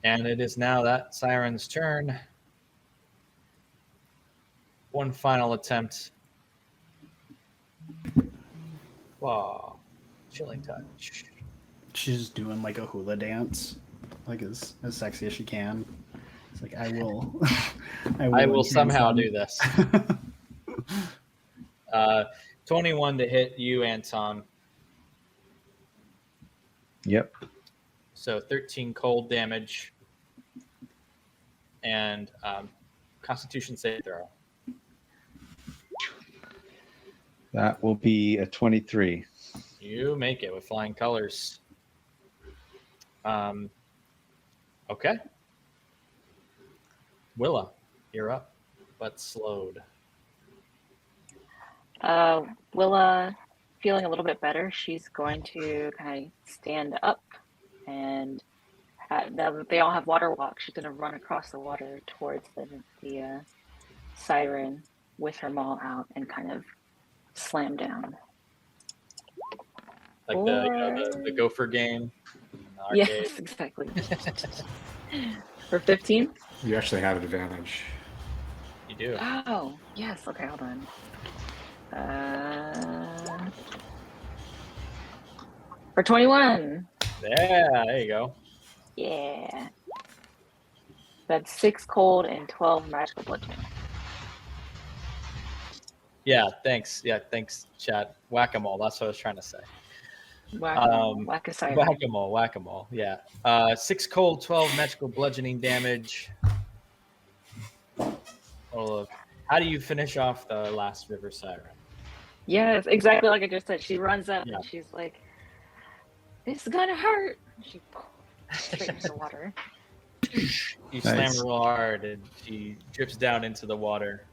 And it is now that siren's turn. One final attempt. Wow. Chilling touch. She's doing like a hula dance, like as sexy as she can. It's like I will, I will somehow do this. 21 to hit you, Anton. Yep. So 13 cold damage. And Constitution save throw. That will be a 23. You make it with flying colors. Okay. Willa, you're up, but slowed. Willa, feeling a little bit better, she's going to kind of stand up, and now that they all have water walk, she's going to run across the water towards the siren with her maul out and kind of slam down. Like the Gopher game. In the arcade. Yes, exactly. For 15? You actually have an advantage. You do. Oh, yes. Okay, hold on. For 21. Yeah, there you go. Yeah. That's 6 cold and 12 magical bludgeoning. Yeah, thanks. Yeah, thanks, chat. Whack-a-mole. That's what I was trying to say. Whack-a-mole. Whack-a-mole. Yeah. 6 cold, 12 magical bludgeoning damage. Oh, how do you finish off the last river siren? Yes, exactly like I just said. She runs up Yeah. and she's like, "This is gonna hurt." She straight into the water. You slam her real hard, and she drips down into the water,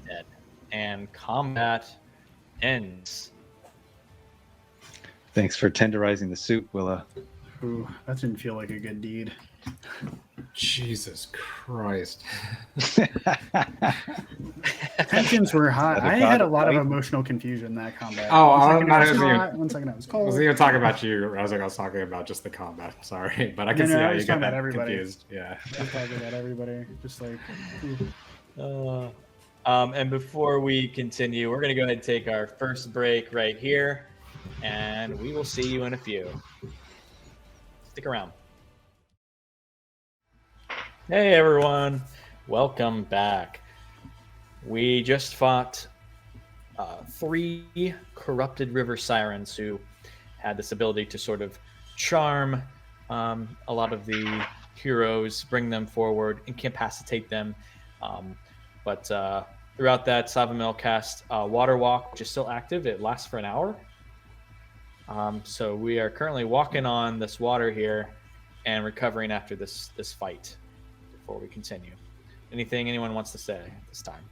dead. And combat ends. Thanks for tenderizing the soup, Willa. Ooh, that didn't feel like a good deed. Jesus Christ. Tensions were high. I had a lot of fight? emotional confusion that combat. Oh, One I second was it was even- hot, 1 second I was I cold. wasn't even talking about you. I was talking about just the combat. Sorry, but I can No, see I how was you talking get about that everybody. confused. Yeah. I'm talking about everybody. Just like, ooh. And before we continue, we're going to go ahead and take our first break right here, and we will see you in a few. Stick around. Hey, everyone. Welcome back. We just fought 3 corrupted river sirens who had this ability to sort of charm a lot of the heroes, bring them forward, incapacitate them. But throughout that, Savamil cast Water Walk, which is still active. It lasts for an hour. So we are currently walking on this water here and recovering after this fight before we continue. Anything anyone wants to say at this time?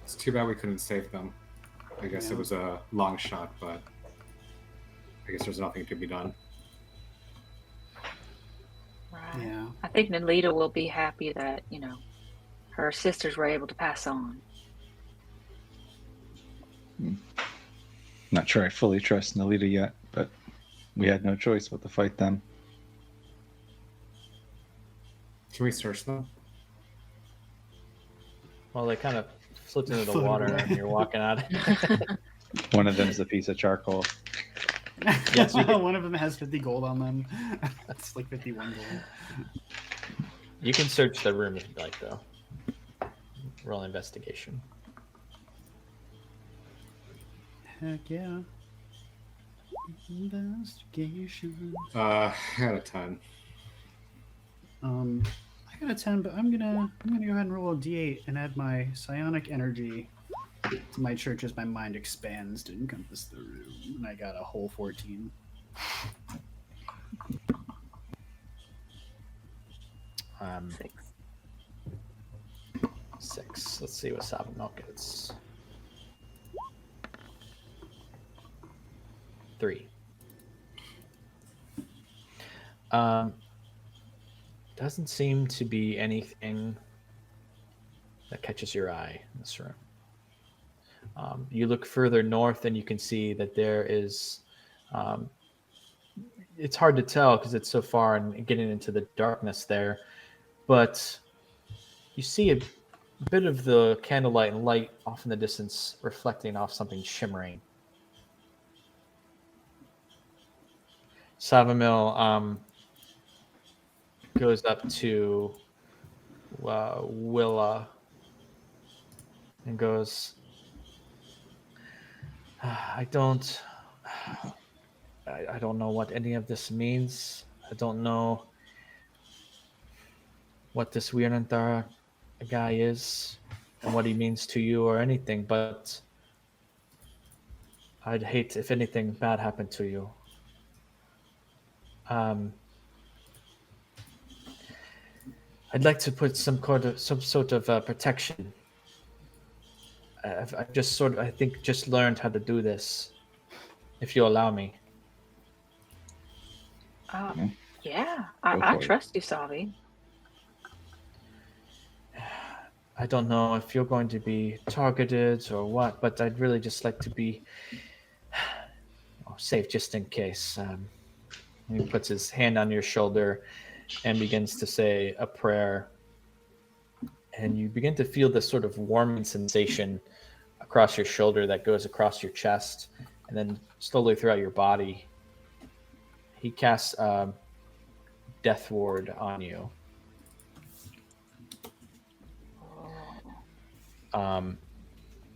It's too bad we couldn't save them. I guess it was a long shot, but I guess there's nothing to be done. Right. Yeah. I think Nelida will be happy that, her sisters were able to pass on. Not sure I fully trust Nelida yet, but we had no choice but to fight them. Can we search them? Well, they kind of slipped into the Floated water away. and you're walking out. One of them is a piece of charcoal. Yes, you can. One of them has 50 gold on them. That's like 51 gold. You can search the room if you'd like, though. Roll investigation. Heck yeah. Investigation. I got a 10. I got a 10, but I'm gonna go ahead and roll a d8 and add my psionic energy to my church as my mind expands to encompass the room. And I got a whole 14. Six. Let's see what Savamel gets. 3. Doesn't seem to be anything that catches your eye in this room. You look further north and you can see that there is, it's hard to tell because it's so far and getting into the darkness there, but you see a bit of the candlelight and light off in the distance reflecting off something shimmering. Savamil goes up to Willa and goes, I don't know what any of this means. I don't know what this Weirnanthara guy is and what he means to you or anything, but I'd hate if anything bad happened to you. I'd like to put some sort of protection. I've just I think just learned how to do this, if you allow me. Yeah, I trust you, Savi. I don't know if you're going to be targeted or what, but I'd really just like to be safe just in case. He puts his hand on your shoulder and begins to say a prayer. And you begin to feel this sort of warming sensation across your shoulder that goes across your chest and then slowly throughout your body. He casts Death Ward on you.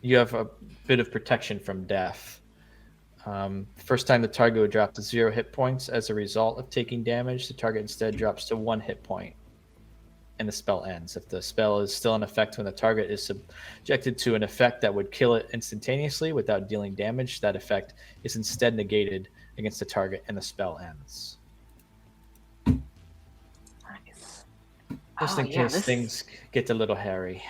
You have a bit of protection from death. First time the target would drop to 0 hit points as a result of taking damage. The target instead drops to 1 hit point and the spell ends. If the spell is still in effect when the target is subjected to an effect that would kill it instantaneously without dealing damage, that effect is instead negated against the target and the spell ends. Nice. Just in case things get a little hairy.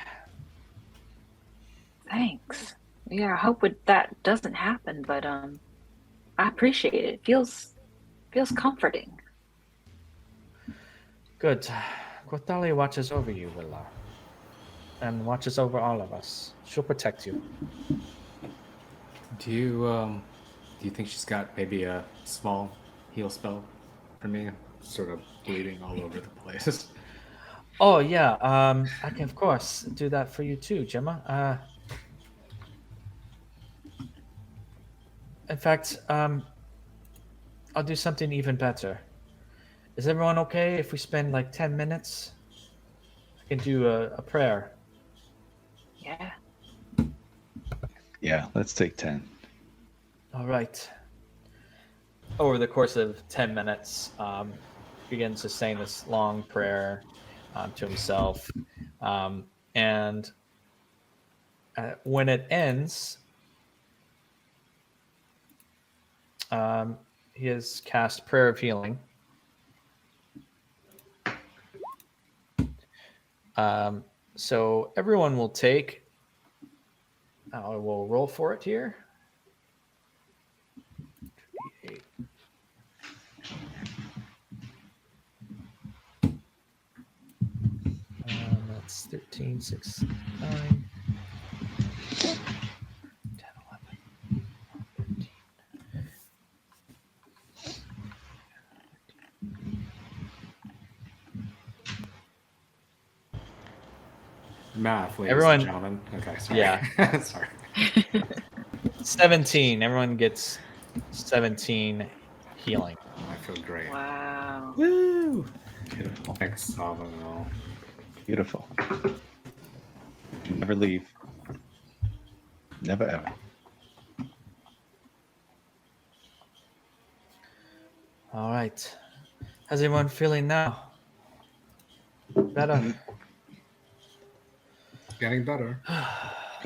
Thanks. Yeah, I hope that doesn't happen, but I appreciate it. It feels comforting. Good. Quatali watches over you, Willa, and watches over all of us. She'll protect you. Do you think she's got maybe a small heal spell for me? Sort of bleeding all over the place. Oh yeah, I can of course do that for you too, Gemma. In fact, I'll do something even better. Is everyone okay if we spend like 10 minutes? I can do a prayer. Yeah. Yeah, let's take 10. All right. Over the course of 10 minutes, begins to saying this long prayer to himself. And when it ends, he has cast Prayer of Healing. So everyone will take, we'll roll for it here. That's 13, 6, 9, 10, 11, 13. Math, ladies Everyone, and gentlemen. Okay, sorry. Yeah. Sorry. 17. Everyone gets 17 healing. I feel great. Wow. Woo! Beautiful. Thanks, Savamil. Beautiful. Never leave. Never ever. All right. How's everyone feeling now? Better? Getting better.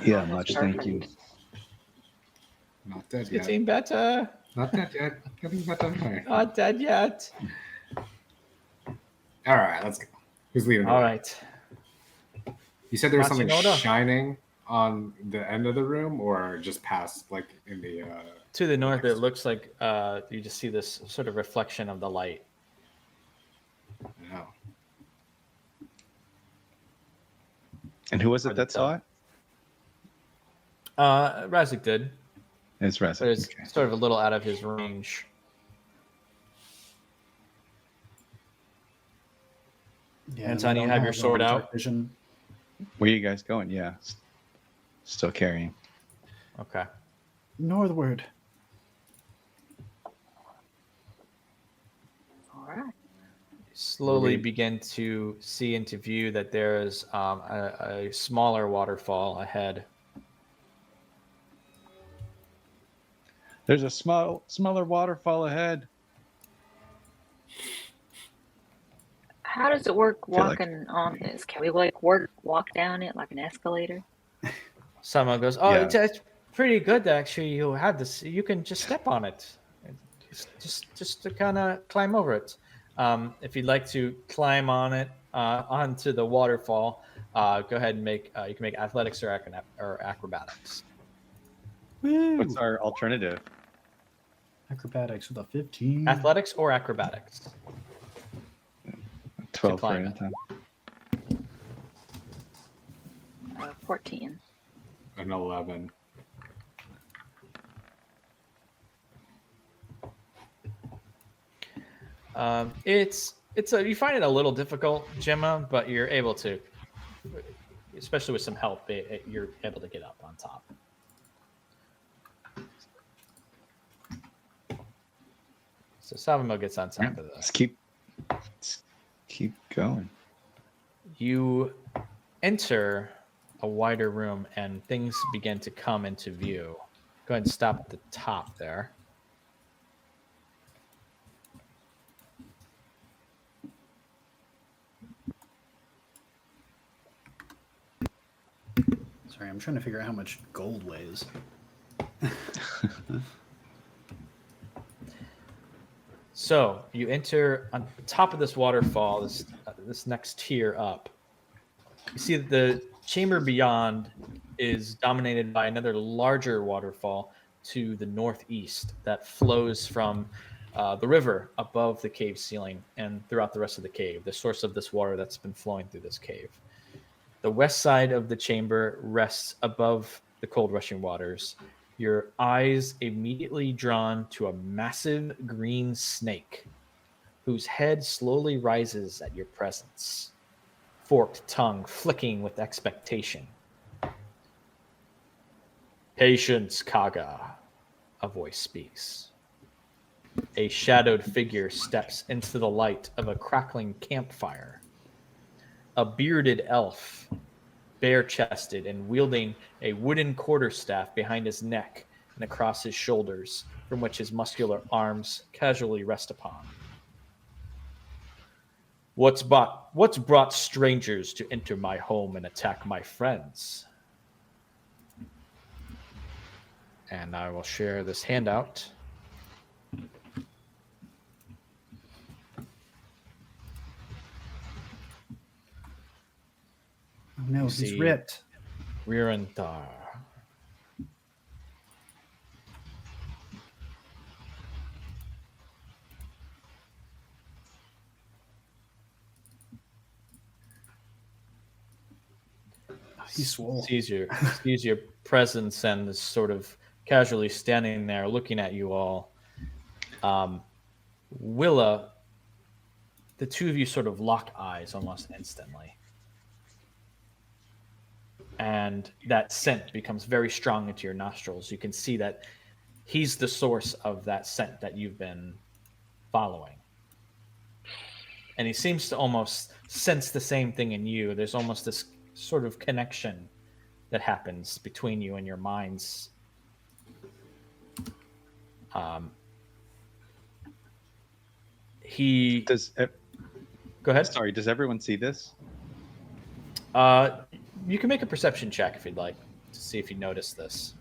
Yeah, Almost much. Thank you. perfect. Not dead It's yet. getting better. Not dead yet. Getting better. Not dead yet. All right, let's go. Who's leading? the All way? right. You said there was something Marching order. shining on the end of the room, or just past, like in the. To the north, it looks like you just see this sort of reflection of the light. No. And who was it Hard to that saw tell. it? Razik did, It's but Razak. it's Okay. sort of a little out of his range. Yeah, Anton, we you don't have your sword dark out? Vision. Where are you guys going? Yeah. Still carrying. Okay. Northward. All right. Slowly begin to see into view that there is a smaller waterfall ahead. There's a smaller waterfall ahead. How does it work Feel like- walking on this? Can we walk down it like an escalator? Someone goes, "Oh, Yeah. it's pretty good actually. You have this. You can just step on it, just to kind of climb over it. If you'd like to climb on it onto the waterfall, go ahead and make. You can make athletics or acrobatics. Woo! What's our alternative? Acrobatics with a 15. Athletics or acrobatics. 12 for climb it. Anton. 14. An 11. It's you find it a little difficult, Gemma, but you're able to, especially with some help, you're able to get up on top. So Savamo gets on top Yeah, of this. let's keep going. You enter a wider room and things begin to come into view. Go ahead and stop at the top there. Sorry, I'm trying to figure out how much gold weighs. So you enter on top of this waterfall, this next tier up. You see that the chamber beyond is dominated by another larger waterfall to the northeast that flows from the river above the cave ceiling and throughout the rest of the cave, the source of this water that's been flowing through this cave. The west side of the chamber rests above the cold rushing waters. Your eyes immediately drawn to a massive green snake whose head slowly rises at your presence, forked tongue flicking with expectation. Patience, Kaga, a voice speaks. A shadowed figure steps into the light of a crackling campfire. A bearded elf, bare-chested and wielding a wooden quarterstaff behind his neck and across his shoulders, from which his muscular arms casually rest upon. What's brought strangers to enter my home and attack my friends? And I will share this handout. Oh no, You he's see- ripped. Riranthar. He's swole. sees your presence and is sort of casually standing there looking at you all. Willa, the two of you sort of lock eyes almost instantly. And that scent becomes very strong into your nostrils. You can see that he's the source of that scent that you've been following. And he seems to almost sense the same thing in you. There's almost this sort of connection that happens between you and your minds. He Does go ahead. Sorry, does everyone see this? You can make a perception check if you'd like to see if you notice this.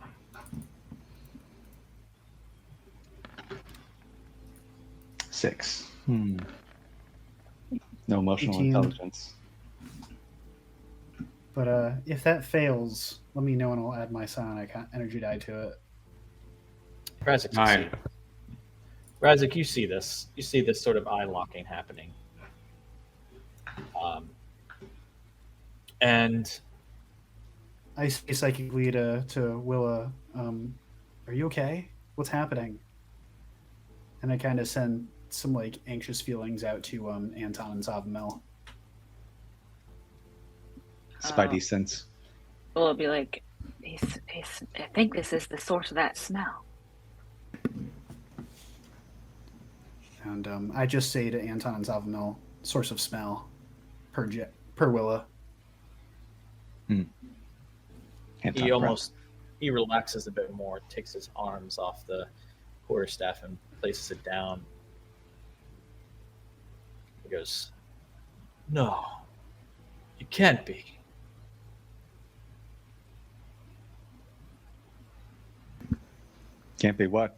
Six. No emotional 18. intelligence. But if that fails, let me know and I'll add my psionic energy die to it. Razik, you 9. see. Razik, you see this. You see this sort of eye locking happening. And I say psychically to Willa, are you okay? What's happening? And I kind of send some like anxious feelings out to Anton and Zavamel. Spidey sense. Well, it'll be like, I think this is the source of that smell. And I just say to Anton and Zavamel, source of smell, per Willa. He relaxes a bit more, takes his arms off the quarterstaff and places it down. He goes, "No, you can't be." Can't be what?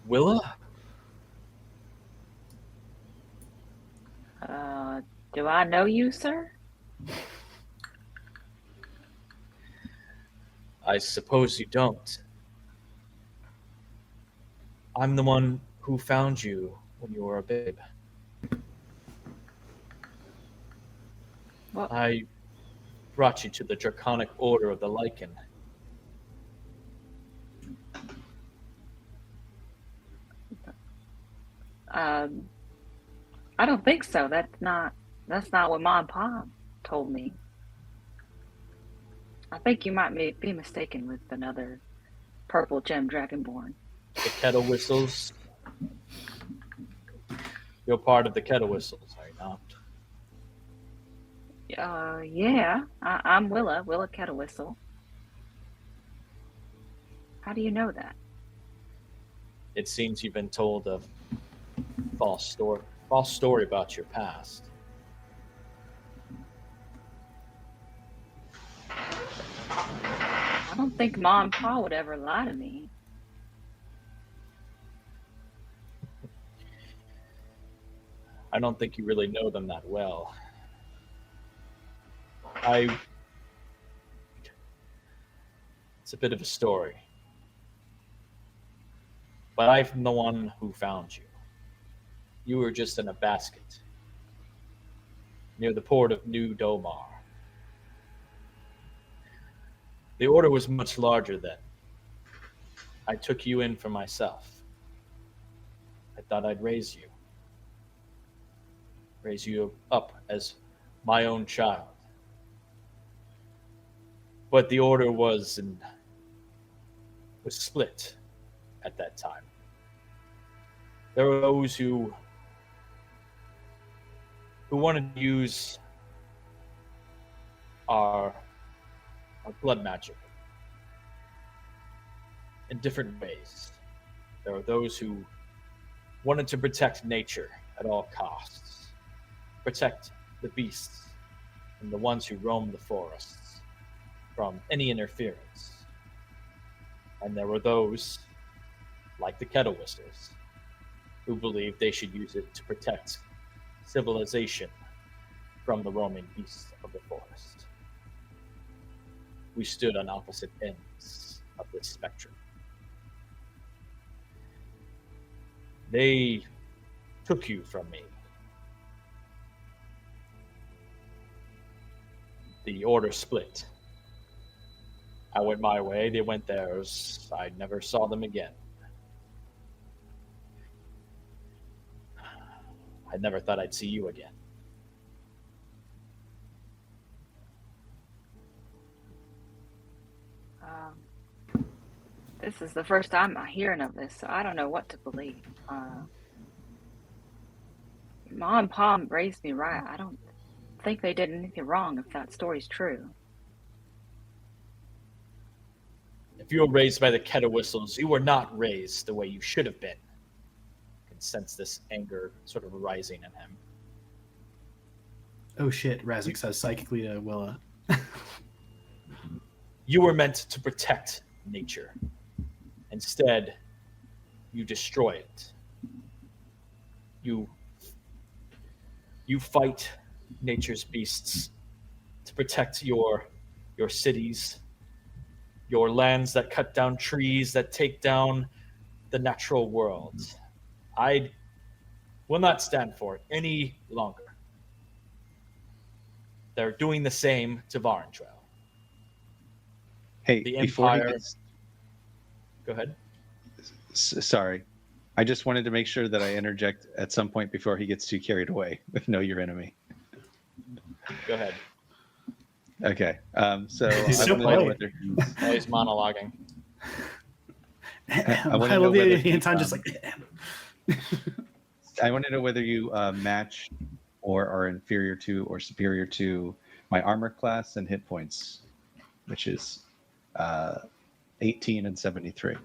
Willa? Do I know you, sir? I suppose you don't. I'm the one who found you when you were a babe. What? I brought you to the Draconic Order of the Lycan. I don't think so. That's not what Mom and Pa told me. I think you might be mistaken with another purple gem dragonborn. The Kettle Whistles. You're part of the Kettle Whistles, are you not? Yeah. I'm Willa Kettlewhistle. How do you know that? It seems you've been told a false story about your past. I don't think Mom and Pa would ever lie to me. I don't think you really know them that well. It's a bit of a story. But I'm the one who found you. You were just in a basket near the port of New Domar. The order was much larger then. I took you in for myself. I thought I'd raise you up as my own child. But the order was split at that time. There were those who wanted to use our blood magic in different ways. There were those who wanted to protect nature at all costs, protect the beasts and the ones who roam the forests from any interference. And there were those, like the Kettle Whistles, who believed they should use it to protect civilization from the roaming beasts of the forest. We stood on opposite ends of this spectrum. They took you from me. The order split. I went my way, they went theirs. I never saw them again. I never thought I'd see you again. This is the first time I'm hearing of this, so I don't know what to believe. Mom and Pa raised me right. I don't think they did anything wrong if that story's true. If you were raised by the kettle whistles, you were not raised the way you should have been. You can sense this anger sort of rising in him. Oh shit, Razik says psychically to Willa. You were meant to protect nature. Instead, you destroy it. You fight nature's beasts to protect your cities, your lands that cut down trees, that take down the natural world. I will not stand for it any longer. They're doing the same to Varentrail. Hey, The before he Empire. gets, Go ahead. sorry, I just wanted to make sure that I interject at some point before he gets too carried away with Know Your Enemy. Go ahead. Okay, so He's I so want to know polite. whether Oh, he's monologuing. I wanna I know love the whether idea he, Anton just like I want to know whether you match or are inferior to or superior to my armor class and hit points, which is 18 and 73.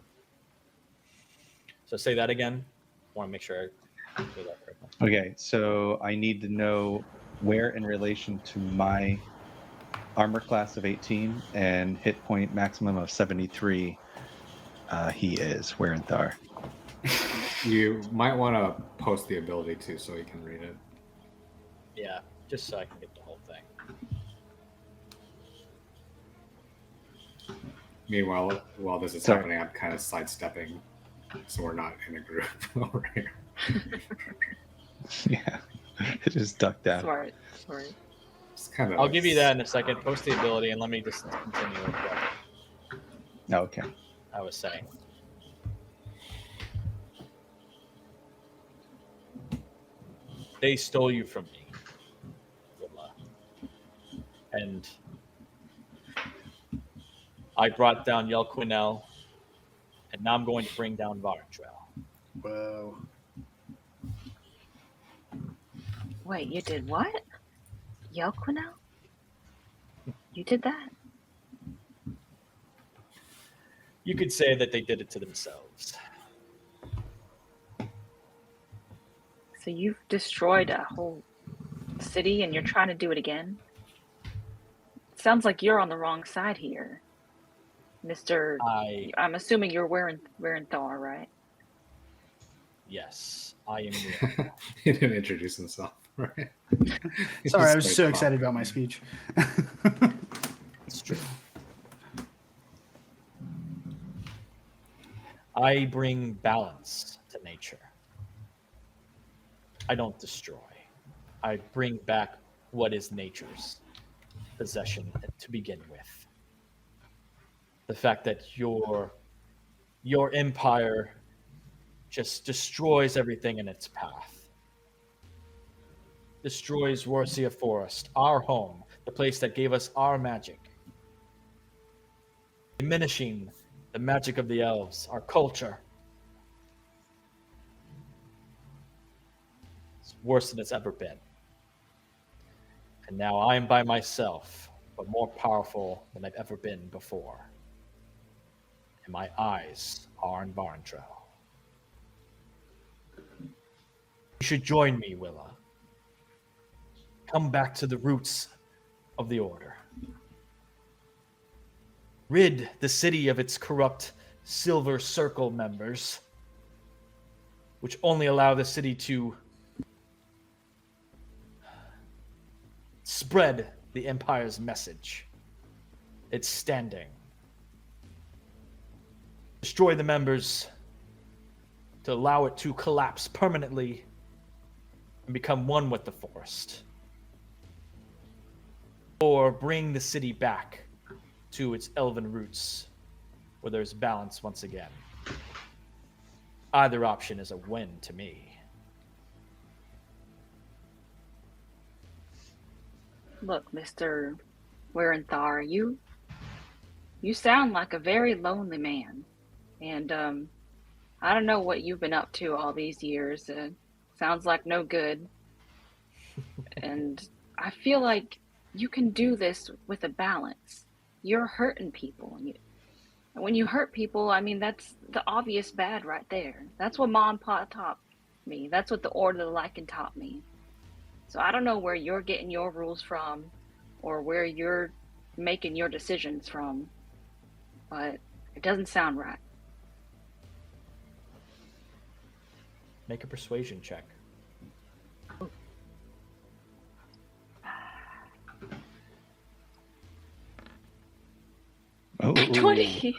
So say that again. I want to make sure I do that correctly. Okay, so I need to know where in relation to my armor class of 18 and hit point maximum of 73 he is, where in Thar. You might want to post the ability too, so you can read it. Yeah, just so I can get the whole thing. Meanwhile, while this is Sorry. happening, I'm kind of sidestepping, so we're not in a group over here. Yeah, it just ducked out. Smart. It's kind of. I'll give you that in a second. Post the ability and let me just continue with what Oh, okay. I was saying. They stole you from me, Willa. And I brought down Yelquinel, and now I'm going to bring down Varentrail. whoa. Wait, you did what? Yelquinel? You did that? You could say that they did it to themselves. So you've destroyed a whole city and you're trying to do it again? Sounds like you're on the wrong side here, Mr. I'm assuming you're wearing Thar, right? Yes, I am real. He didn't introduce himself, right? Sorry, I was so excited about my speech. It's true. I bring balance to nature. I don't destroy. I bring back what is nature's possession to begin with. The fact that your empire just destroys everything in its path. Destroys Warsia Forest, our home, the place that gave us our magic. Diminishing the magic of the elves, our culture. It's worse than it's ever been. And now I am by myself, but more powerful than I've ever been before. And my eyes are on Varentrail. You should join me, Willa. Come back to the roots of the Order. Rid the city of its corrupt Silver Circle members, which only allow the city to spread the Empire's message. Its standing. Destroy the members to allow it to collapse permanently and become one with the forest. Or bring the city back to its elven roots, where there's balance once again. Either option is a win to me. Look, Mr. Werenthar, you sound like a very lonely man. And I don't know what you've been up to all these years. Sounds like no good. And I feel like you can do this with a balance. You're hurting people. And when you hurt people, I mean, that's the obvious bad right there. That's what Mom and Pa taught me. That's what the Order of the Lycan taught me. So I don't know where you're getting your rules from or where you're making your decisions from, but it doesn't sound right. Make a persuasion check. Oh. 20.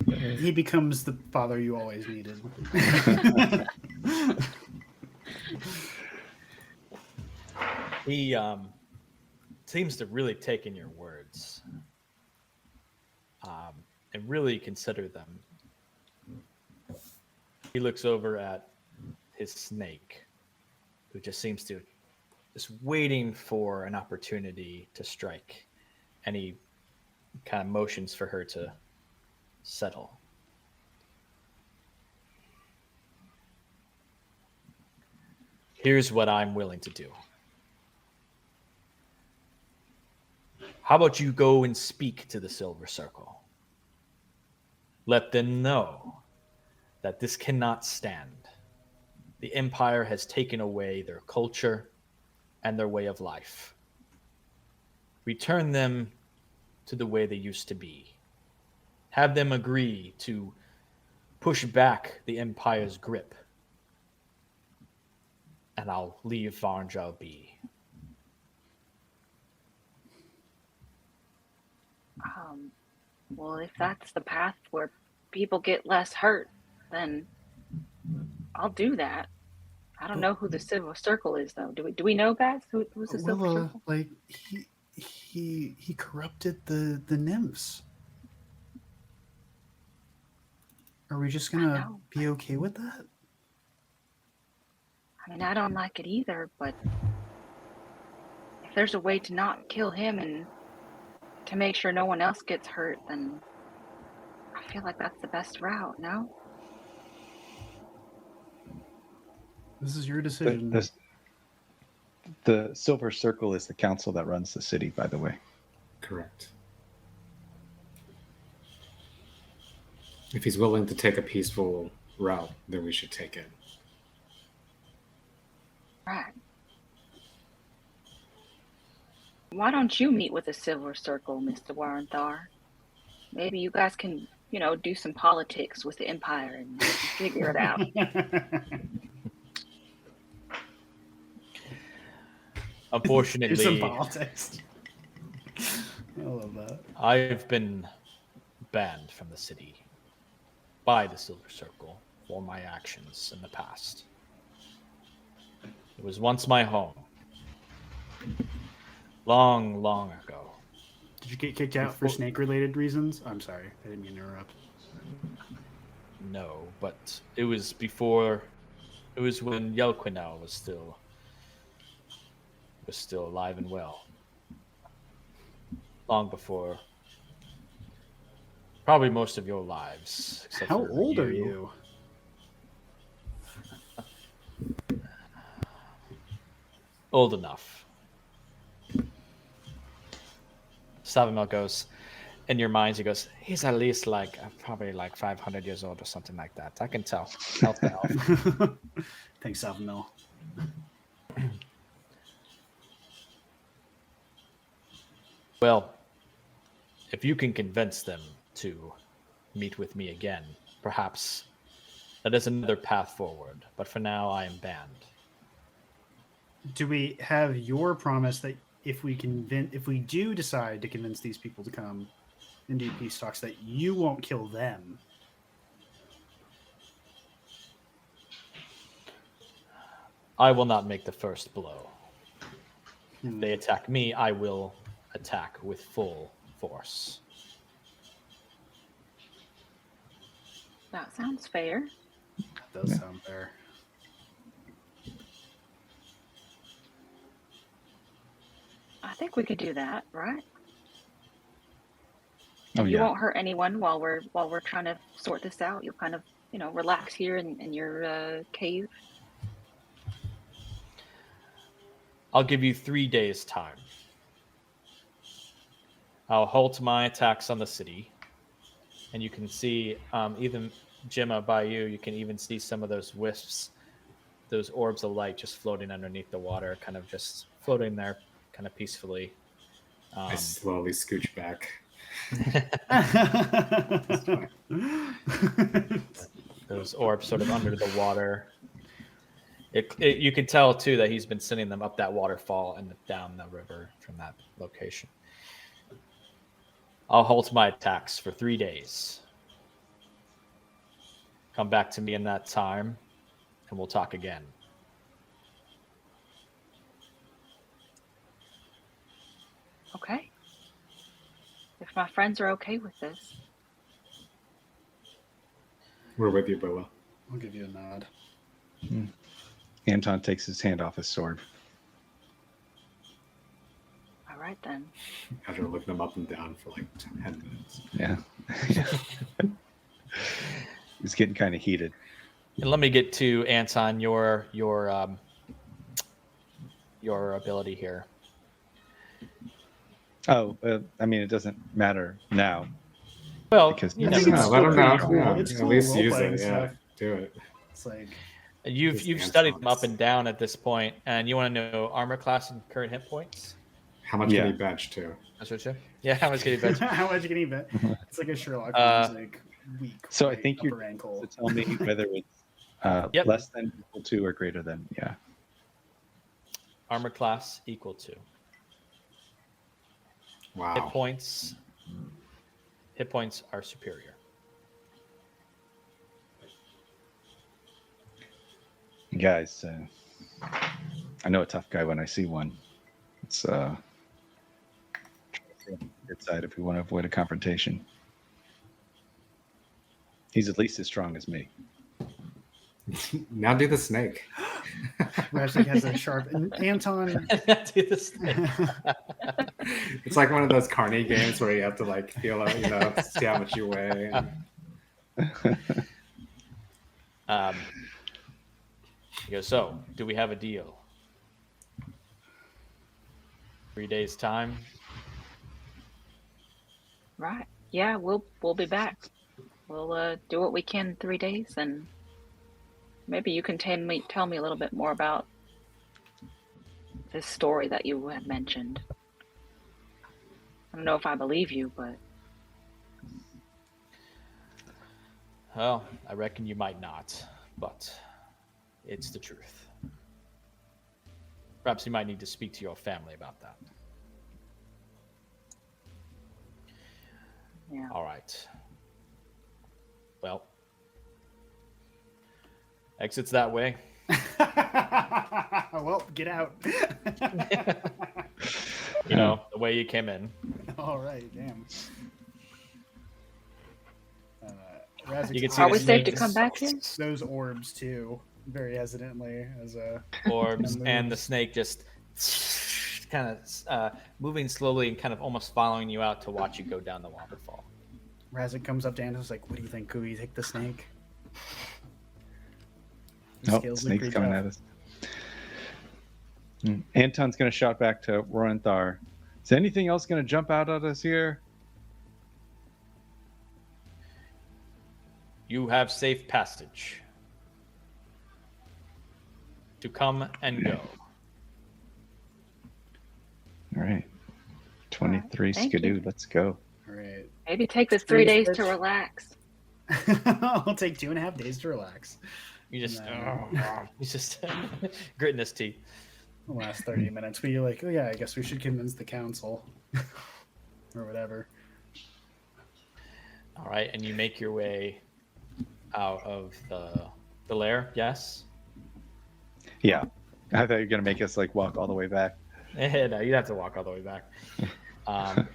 He becomes the father you always needed. He seems to really take in your words and really consider them. He looks over at his snake, who just seems to just waiting for an opportunity to strike, and he kind of motions for her to settle. Here's what I'm willing to do. How about you go and speak to the Silver Circle? Let them know that this cannot stand. The Empire has taken away their culture and their way of life. Return them to the way they used to be. Have them agree to push back the Empire's grip. And I'll leave Varnjal be. Well, if that's the path where people get less hurt, then I'll do that. I don't know who the Silver Circle is, though. Do we know, guys? Who's the Silver Willa, Circle? like he corrupted the nymphs. Are we just gonna be okay with that? I mean, I don't like it either, but if there's a way to not kill him and to make sure no one else gets hurt, then I feel like that's the best route, no? This is your decision. The Silver Circle is the council that runs the city, by the way. Correct. If he's willing to take a peaceful route, then we should take it. Right. Why don't you meet with the Silver Circle, Mr. Warenthar? Maybe you guys can, do some politics with the Empire and figure it out. Unfortunately, do some politics. I love that. I've been banned from the city by the Silver Circle for my actions in the past. It was once my home. Long, long ago. Did you get kicked out for snake-related reasons? I'm sorry, I didn't mean to interrupt. No, but it was before. It was when Yelquinel was still alive and well. Long before. Probably most of your lives. How old are you? Old enough. Savamel goes, in your minds, he goes, he's at least probably 500 years old or something like that. I can tell. Elf to elf. Thanks, Savamel. Well, if you can convince them to meet with me again, perhaps that is another path forward. But for now, I am banned. Do we have your promise that if we do decide to convince these people to come and do peace talks, that you won't kill them? I will not make the first blow. If they attack me, I will attack with full force. That sounds fair. That does sound fair. I think we could do that, right? And Oh, you yeah. won't hurt anyone while we're trying to sort this out. You'll kind of, relax here in your cave. I'll give you 3 days time. I'll halt my attacks on the city, and you can see even Gemma by you can even see some of those wisps, those orbs of light just floating underneath the water, kind of just floating there kind of peacefully. I slowly scooch back. Those orbs sort of under the water. You can tell too that he's been sending them up that waterfall and down the river from that location. I'll halt my attacks for 3 days. Come back to me in that time, and we'll talk again. Okay. If my friends are okay with this. We're with you, Willa. I'll give you a nod. Anton takes his hand off his sword. All right then. After looking them up and down for like 10 minutes. Yeah. He's getting kind of heated. And let me get to Anton, your ability here. Oh, I mean, it doesn't matter now. Well, Because you I think never it's know. Let him still know. pretty cool. Yeah, It's at cool least use role-playing it. Yeah, stuff. do it. It's like You've Just studied them Anton's. up and down at this point, and you want to know armor class and current hit points? How much Yeah. can he bench too? That's what you. Yeah, how much can you bet? how much can he bet? It's like a Sherlock Holmes like weak. So I right think upper you're ankle. to tell me whether it's Yep. less than, equal to, or greater than. Yeah. Armor class equal to. Wow. Hit points are superior. Guys, I know a tough guy when I see one. It's good side if we want to avoid a confrontation. He's at least as strong as me. Now do the snake. Razzik has a sharp and Anton. Do this thing. It's like one of those carny games where you have to like feel out, see how much you weigh. And... He goes, so, do we have a deal? 3 days time. Right. Yeah, we'll be back. We'll do what we can in 3 days, and maybe you can tell me a little bit more about this story that you had mentioned. I don't know if I believe you, but Well, I reckon you might not, but it's the truth. Perhaps you might need to speak to your family about that. yeah. All right. Well, exits that way. Well, get out. The way you came in. All right, damn. Razzik's You can see Are the we safe to snakes. come back here? those orbs too, very hesitantly as a Orbs And and the moves. snake just kind of moving slowly and kind of almost following you out to watch you go down the waterfall. Razzik comes up to Anton's like, "What do you think? Could we take the snake?" Nope, snake's coming at us. Anton's going to shout back to Roranthar. Is anything else going to jump out at us here? You have safe passage to come and go. All right. 23 Thank skidoo. you. Let's go. All right. Maybe take this 3 days to relax. I'll take 2.5 days to relax. You just, No. he's just gritting his teeth. The last 30 minutes, but you're like, oh yeah, I guess we should convince the council or whatever. All right, and you make your way out of the lair. Yes. Yeah. I thought you were going to make us like walk all the way back. No, you'd have to walk all the way back.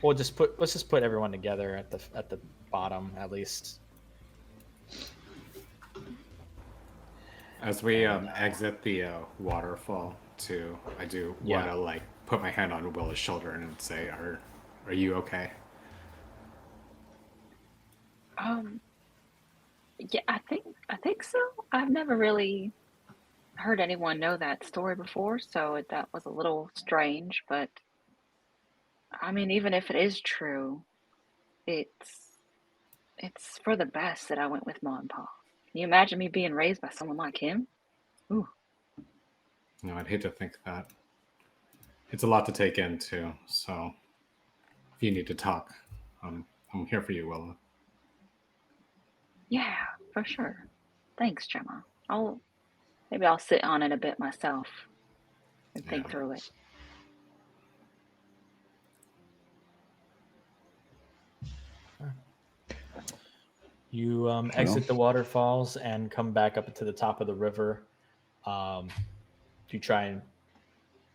Let's just put everyone together at the bottom at least. As we exit the waterfall, too, I do want to like put my hand on Willa's shoulder and say, "Are you okay?" Um, yeah, I think so. I've never really heard anyone know that story before, so that was a little strange, but I mean, even if it is true, it's it's for the best that I went with Ma and Pa. Can you imagine me being raised by someone like him? Ooh. I'd hate to think that. It's a lot to take in too. So if you need to talk, I'm here for you, Willa. Yeah, for sure. Thanks, Gemma. Maybe I'll sit on it a bit myself and think Yeah. through it. You exit the waterfalls and come back up to the top of the river. Do you try and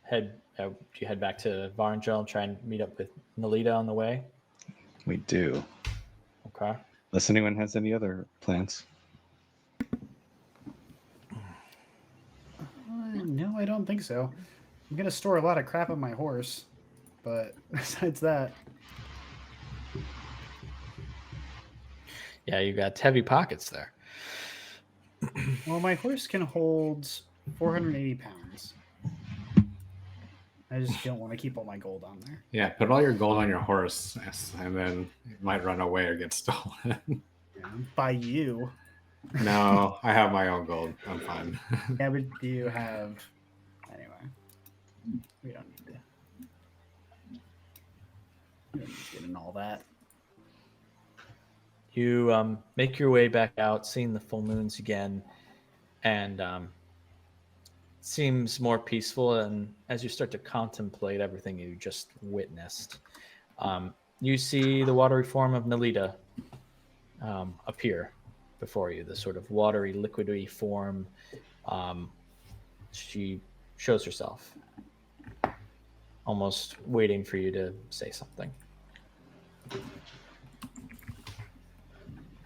head? Do you head back to Varngel and try and meet up with Nelida on the way? We do. Okay. Unless anyone has any other plans. No, I don't think so. I'm gonna store a lot of crap on my horse, but besides that, Yeah, you got heavy pockets there. well, my horse can hold 480 pounds. I just don't want to keep all my gold on there. Yeah, put all your gold on your horse, and then it might run away or get stolen. Yeah, by you. No, I have my own gold. I'm fine. Yeah, but do you have? Anyway, we don't need to. We don't need to get in all that. You make your way back out, seeing the full moons again, and seems more peaceful. And as you start to contemplate everything you just witnessed, you see the watery form of Nelida appear before you, the sort of watery, liquidy form. She shows herself, almost waiting for you to say something.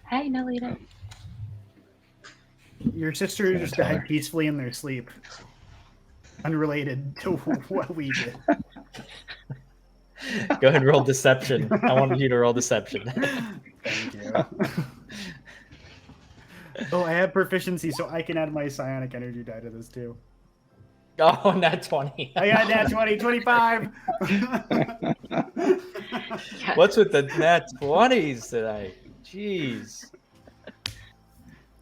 Hey, Nelida. Your sister just tell died her. peacefully in their sleep, unrelated to what we did. Go ahead and roll deception. I wanted you to roll deception. Thank you. Oh, I have proficiency, so I can add my psionic energy die to this too. Oh, nat 20. I got nat 20, 25. Yeah. What's with the nat 20s today? Jeez. It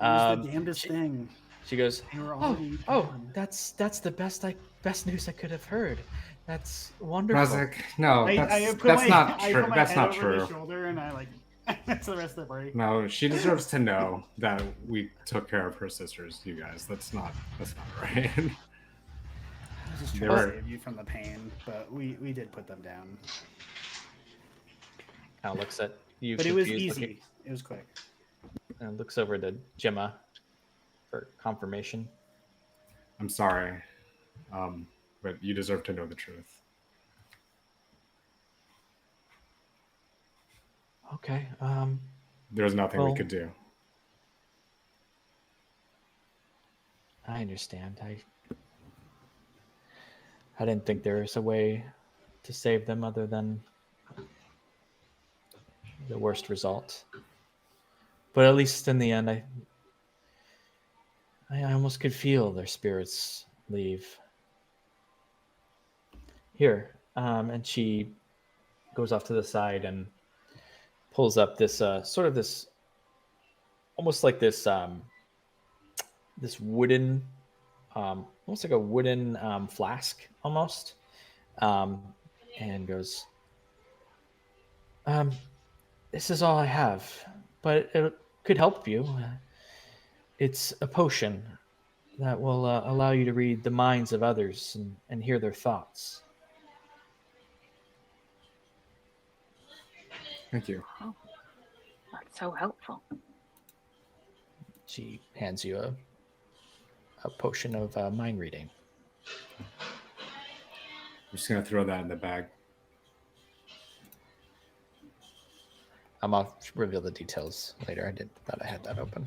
was the damnedest thing. She goes, They were oh, already gone. that's the best news I could have heard. That's wonderful. Razik, no, I that's put my, not I true. put my That's head not over true. the shoulder and I that's the rest of the party. No, she deserves to know that we took care of her sisters. You guys, that's not right. I was just They trying to were- save you from the pain, but we did put them down. Kind of looks at you. But it was confused, easy. looking- It was quick. and looks over to Gemma for confirmation. I'm sorry, but you deserve to know the truth. Okay. There's nothing we Well- could do. I understand. I didn't think there was a way to save them other than the worst result. But at least in the end, I almost could feel their spirits leave. Here, and she goes off to the side and pulls up this sort of this, almost like this this wooden, almost like a wooden flask, almost, and goes, "This is all I have, but it could help you. It's a potion that will allow you to read the minds of others and hear their thoughts." Thank you. Oh, that's so helpful. She hands you a potion of mind reading. I'm just gonna throw that in the bag. I'll reveal the details later. I thought I had that open.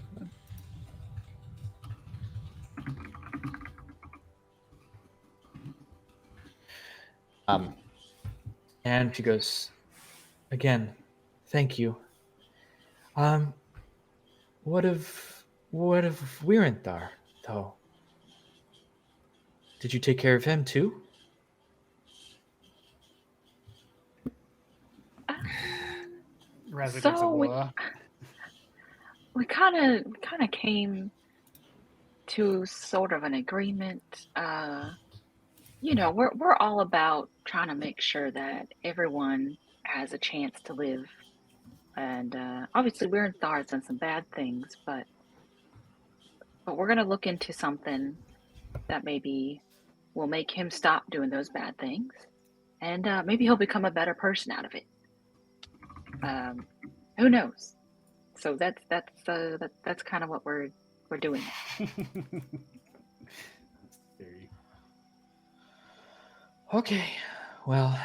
And she goes, "Again, thank you. Um, what of Werenthar, though? Did you take care of him too? Razak looks at So Willa. we kind of came to sort of an agreement. We're all about trying to make sure that everyone has a chance to live. And obviously, we're in Thar's done some bad things, but we're gonna look into something that maybe will make him stop doing those bad things, and maybe he'll become a better person out of it. Who knows? So that's kind of what we're doing. Very. Okay. Well,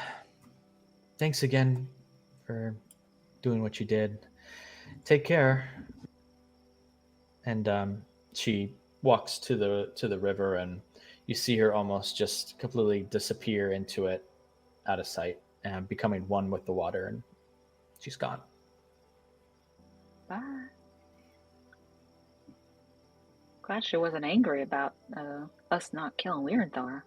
thanks again for doing what you did. Take care. And she walks to the river, and you see her almost just completely disappear into it, out of sight, and becoming one with the water, and she's gone. Bye. Glad she wasn't angry about us not killing Werenthar.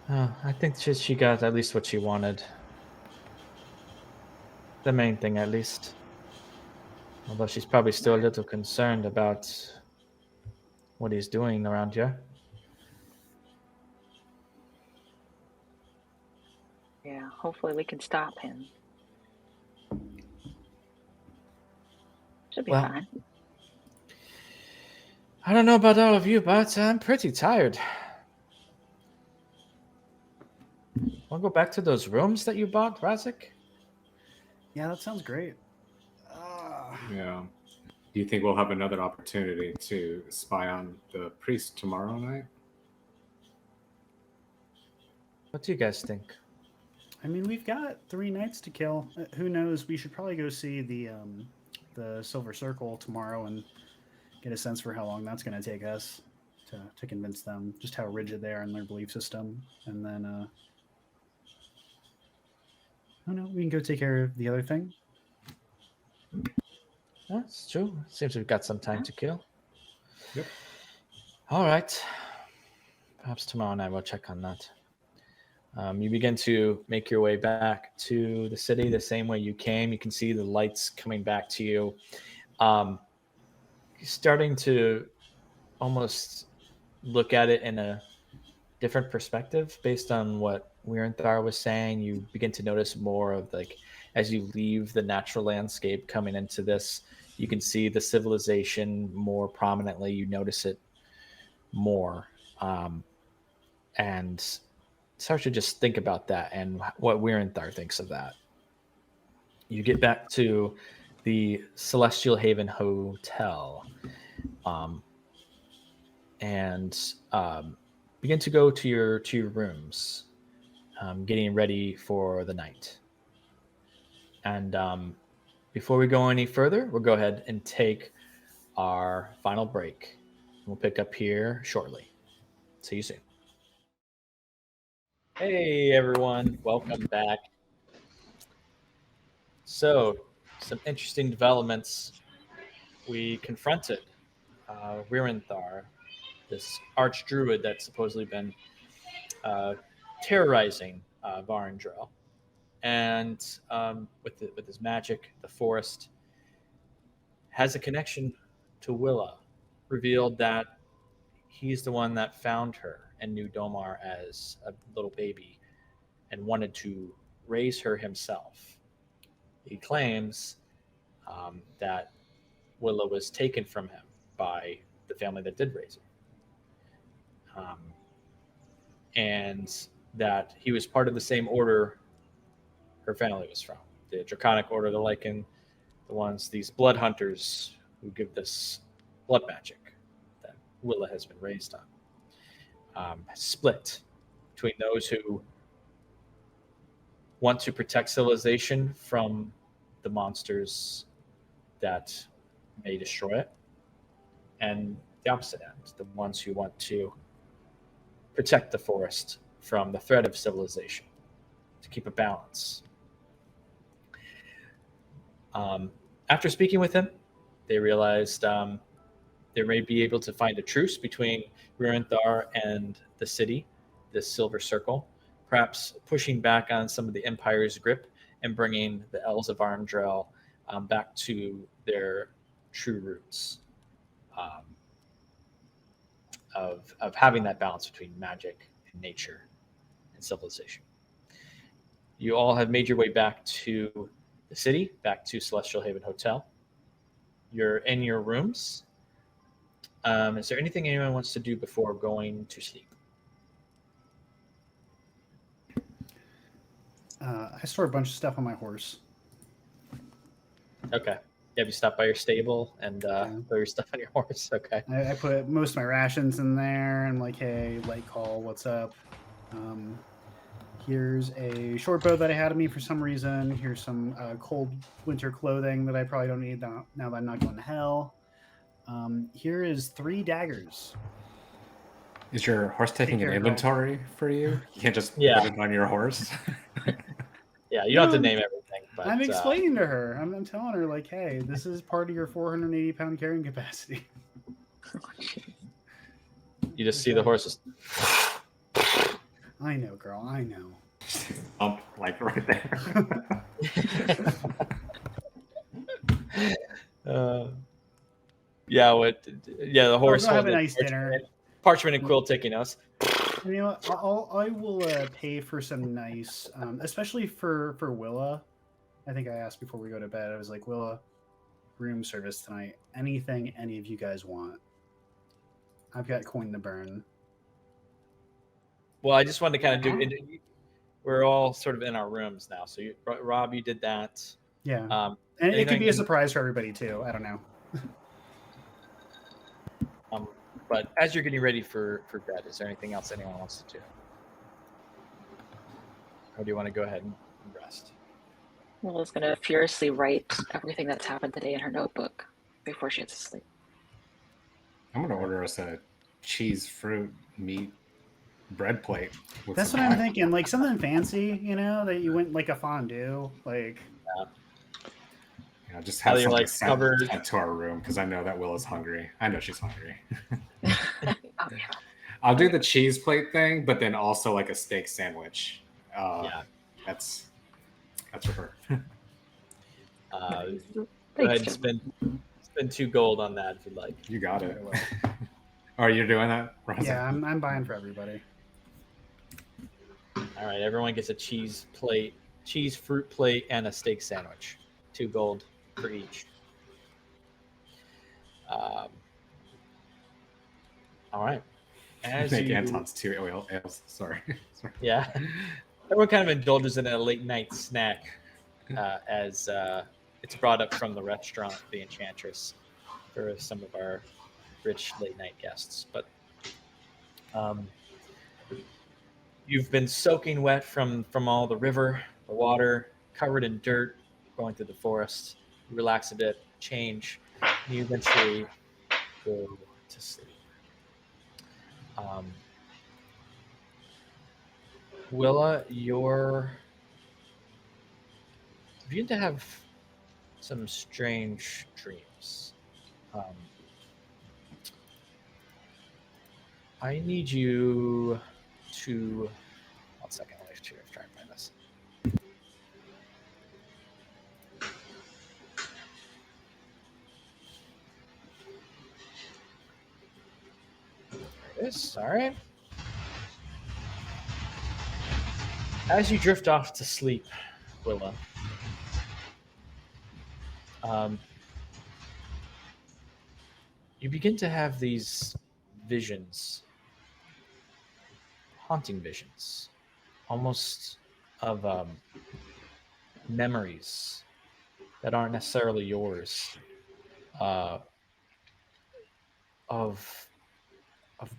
I think she got at least what she wanted. The main thing, at least. Although she's probably still a little concerned about what he's doing around here. Yeah, hopefully we can stop him. Should be fine. I don't know about all of you, but I'm pretty tired. Want to go back to those rooms that you bought, Razak? Yeah, that sounds great. Yeah. Do you think we'll have another opportunity to spy on the priest tomorrow night? What do you guys think? I mean, we've got 3 nights to kill. Who knows? We should probably go see the Silver Circle tomorrow and get a sense for how long that's going to take us to convince them just how rigid they are in their belief system. And then, I don't know, we can go take care of the other thing. That's true. Seems we've got some time to kill. Yep. All right. Perhaps tomorrow night we'll check on that. You begin to make your way back to the city the same way you came. You can see the lights coming back to you. Starting to almost look at it in a different perspective based on what Werenthar was saying. You begin to notice more of, like, as you leave the natural landscape coming into this, you can see the civilization more prominently. You notice it more. And start to just think about that and what Werenthar thinks of that. You get back to the Celestial Haven Hotel, and begin to go to your rooms, getting ready for the night. And before we go any further, we'll go ahead and take our final break. We'll pick up here shortly. See you soon. Hey everyone, welcome back. So, some interesting developments. We confronted Werenthar, this archdruid that's supposedly been terrorizing Varandrel. And with his magic, the forest has a connection to Willa. Revealed that he's the one that found her and knew Domar as a little baby and wanted to raise her himself. He claims that Willa was taken from him by the family that did raise her. And that he was part of the same order her family was from, the Draconic Order of the Lycan, these blood hunters who give this blood magic that Willa has been raised on. Split between those who want to protect civilization from the monsters that may destroy it, and the opposite end, the ones who want to protect the forest from the threat of civilization, to keep a balance. After speaking with him, they realized they may be able to find a truce between Rurenthar and the city, this Silver Circle, perhaps pushing back on some of the Empire's grip and bringing the Elves of Arndrel back to their true roots of having that balance between magic and nature and civilization. You all have made your way back to the city, back to Celestial Haven Hotel. You're in your rooms. Is there anything anyone wants to do before going to sleep? I store a bunch of stuff on my horse. Okay. Have you stopped by your stable and throw your stuff on your horse? Okay. I put most of my rations in there. And I'm like, hey, light call, what's up? Here's a short bow that I had on me for some reason. Here's some cold winter clothing that I probably don't need now that I'm not going to hell. Here is 3 daggers. Is your horse taking an inventory for you? You can't just put it on your horse. Yeah, you don't have to name everything. But, I'm explaining to her. I'm telling her, like, hey, this is part of your 480-pound carrying capacity. You just see the horses. I know, girl. I know. Like right there. The horse. I'll have a nice dinner. Parchment and quill taking us. You know what? I will pay for some nice, especially for Willa. I think I asked before we go to bed. I was like, Willa, room service tonight. Anything any of you guys want? I've got coin to burn. Well, I just wanted to kind of do. We're all sort of in our rooms now. So, Rob, you did that. Yeah. And it could be a surprise for everybody too. I don't know. But as you're getting ready for bed, is there anything else anyone wants to do? Or do you want to go ahead and rest? Willa's going to furiously write everything that's happened today in her notebook before she gets to sleep. I'm going to order us a cheese, fruit, meat, bread plate. That's what I'm thinking. Like something fancy, that you went like a fondue. Like, just have something sent to our room because I know that Willa's hungry. I know she's hungry. I'll do the cheese plate thing, but then also like a steak sandwich. That's for her. Go ahead and spend 2 gold on that if you'd like. You got it. Oh, you're doing that? Rosa? Yeah, I'm buying for everybody. All right, everyone gets a cheese fruit plate, and a steak sandwich. 2 gold for each. All right. As I think Anton's 2 ales. Sorry. Yeah. Everyone kind of indulges in a late night snack as it's brought up from the restaurant, the Enchantress, for some of our rich late night guests. But you've been soaking wet from all the river, the water, covered in dirt, going through the forest. You relax a bit, change, and you eventually go to sleep. Willa, you begin to have some strange dreams. I need you to... 1 second, let me try and find this. There it is. All right. As you drift off to sleep, Willa, you begin to have these visions, haunting visions, almost of memories that aren't necessarily yours, of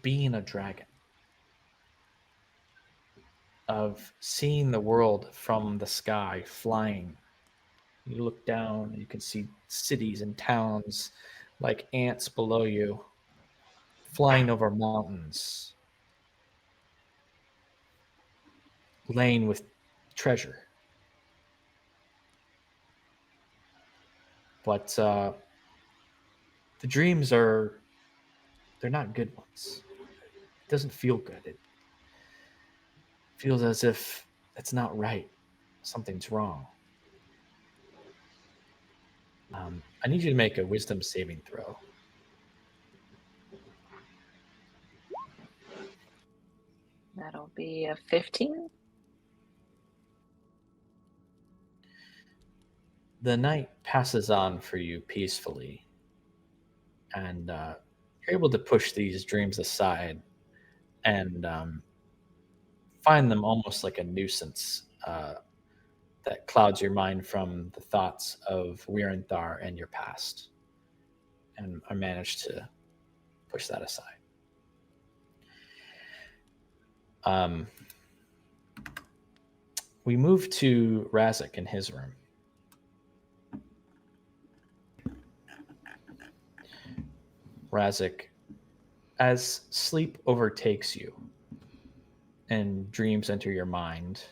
being a dragon, of seeing the world from the sky, flying. You look down and you can see cities and towns like ants below you, flying over mountains, laying with treasure. But the dreams they're not good ones. It doesn't feel good. It feels as if it's not right. Something's wrong. I need you to make a wisdom saving throw. That'll be a 15. The night passes on for you peacefully, and you're able to push these dreams aside and find them almost like a nuisance that clouds your mind from the thoughts of Wirenthar and your past. And I managed to push that aside. We move to Razik in his room. Razik, as sleep overtakes you and dreams enter your mind,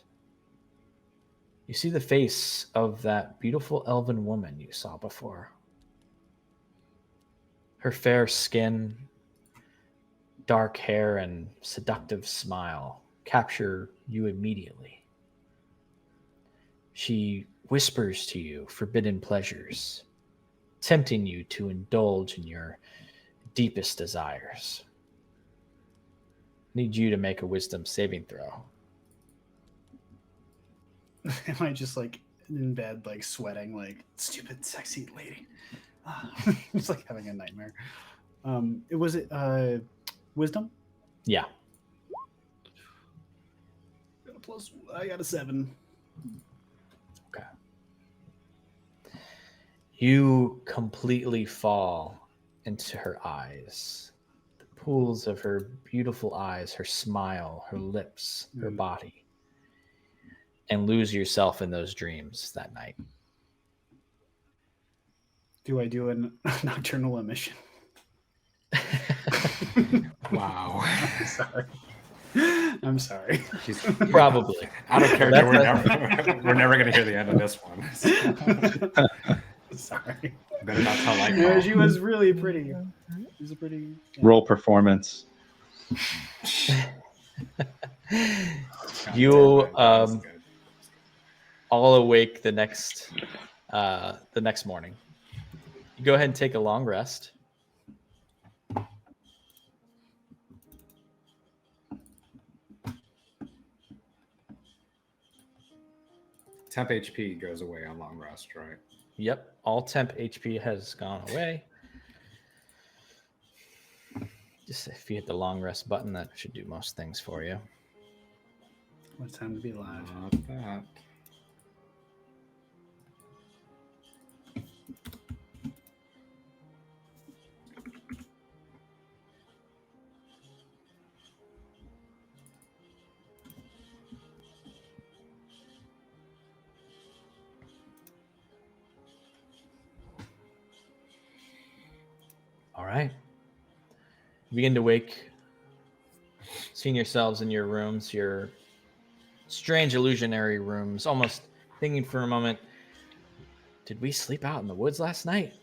you see the face of that beautiful elven woman you saw before. Her fair skin, dark hair, and seductive smile capture you immediately. She whispers to you forbidden pleasures, tempting you to indulge in your deepest desires. Need you to make a wisdom saving throw. Am I just like in bed, like sweating, like stupid, sexy lady? It's like having a nightmare. Was it wisdom? Yeah. I got a 7. Okay. You completely fall into her eyes. The pools of her beautiful eyes, her smile, her lips, her body. And lose yourself in those dreams that night. Do I do a nocturnal emission? Wow. I'm sorry. She's Probably. out of character. We're never going to hear the end of this one. Sorry. Better not tell like Yeah, she was really pretty. She was a pretty Roll performance. You all awake the next morning. You go ahead and take a long rest. Temp HP goes away on long rest, right? Yep, all temp HP has gone away. Just if you hit the long rest button, that should do most things for you. What time to be live? Not that. All right. You begin to wake, seeing yourselves in your rooms, your strange illusionary rooms, almost thinking for a moment, did we sleep out in the woods last night?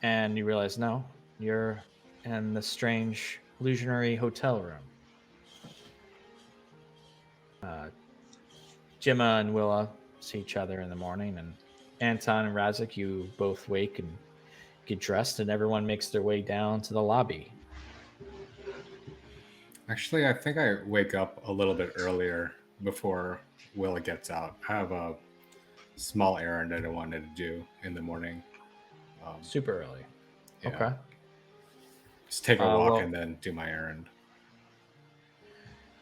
And you realize, no, you're in the strange illusionary hotel room. Gemma and Willa see each other in the morning, and Anton and Razik, you both wake and get dressed, and everyone makes their way down to the lobby. Actually, I think I wake up a little bit earlier before Willa gets out. I have a small errand that I wanted to do in the morning. Super early. Yeah. Okay. Just take a walk and then do my errand.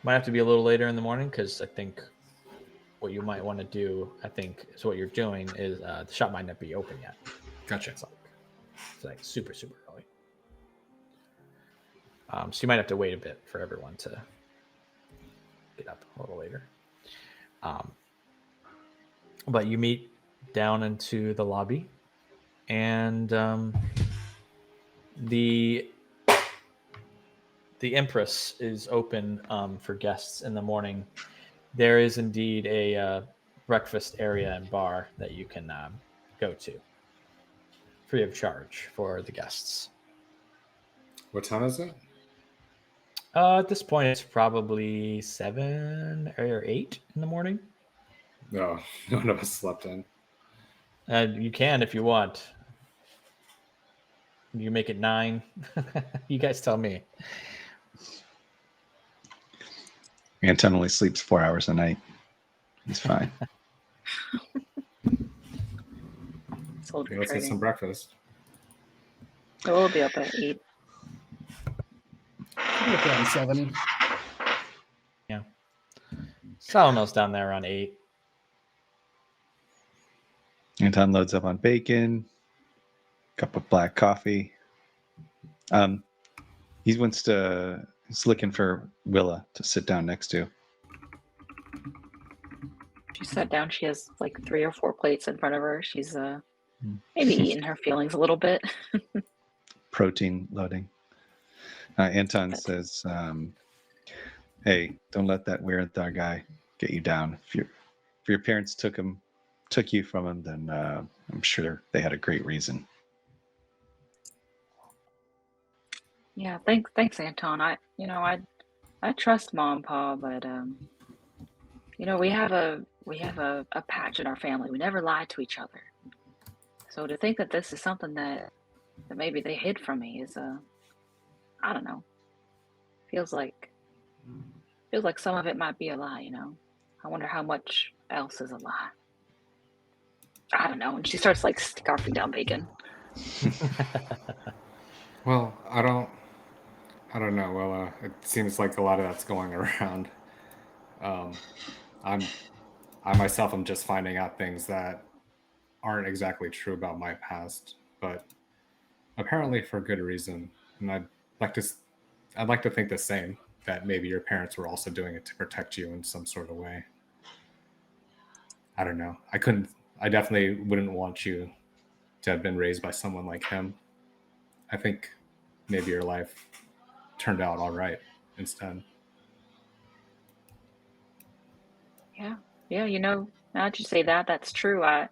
Might have to be a little later in the morning, because I think what you might want to do, I think, is what you're doing is the shop might not be open yet. Gotcha. It's like super, super early. So you might have to wait a bit for everyone to get up a little later. But you meet down into the lobby, and the Empress is open for guests in the morning. There is indeed a breakfast area and bar that you can go to, free of charge for the guests. What time is it? At this point, it's probably 7 or 8 in the morning. No, none of us slept in. You can if you want. You make it 9. You guys tell me. Anton only sleeps 4 hours a night. He's fine. Soldier Let's get training. some breakfast. So we'll be up at 8. I'll be around 7. Yeah. Salomo's down there around 8. Anton loads up on bacon, cup of black coffee. He's looking for Willa to sit down next to. She sat down. She has like 3 or 4 plates in front of her. She's maybe eating her feelings a little bit. Protein loading. Anton says, "Hey, don't let that weird thug guy get you down. If your parents took you from him, then I'm sure they had a great reason." Yeah, thanks, Anton. I trust Mom and Pa, but we have a patch in our family. We never lie to each other. So to think that this is something that maybe they hid from me is I don't know. Feels like some of it might be a lie, I wonder how much else is a lie. I don't know. And she starts like scarfing down bacon. Well, I don't know. Well, it seems like a lot of that's going around. I myself am just finding out things that aren't exactly true about my past, but apparently for good reason. And I'd like to think the same, that maybe your parents were also doing it to protect you in some sort of way. I don't know. I definitely wouldn't want you to have been raised by someone like him. I think maybe your life turned out all right instead. Yeah, now that you say that, that's true. I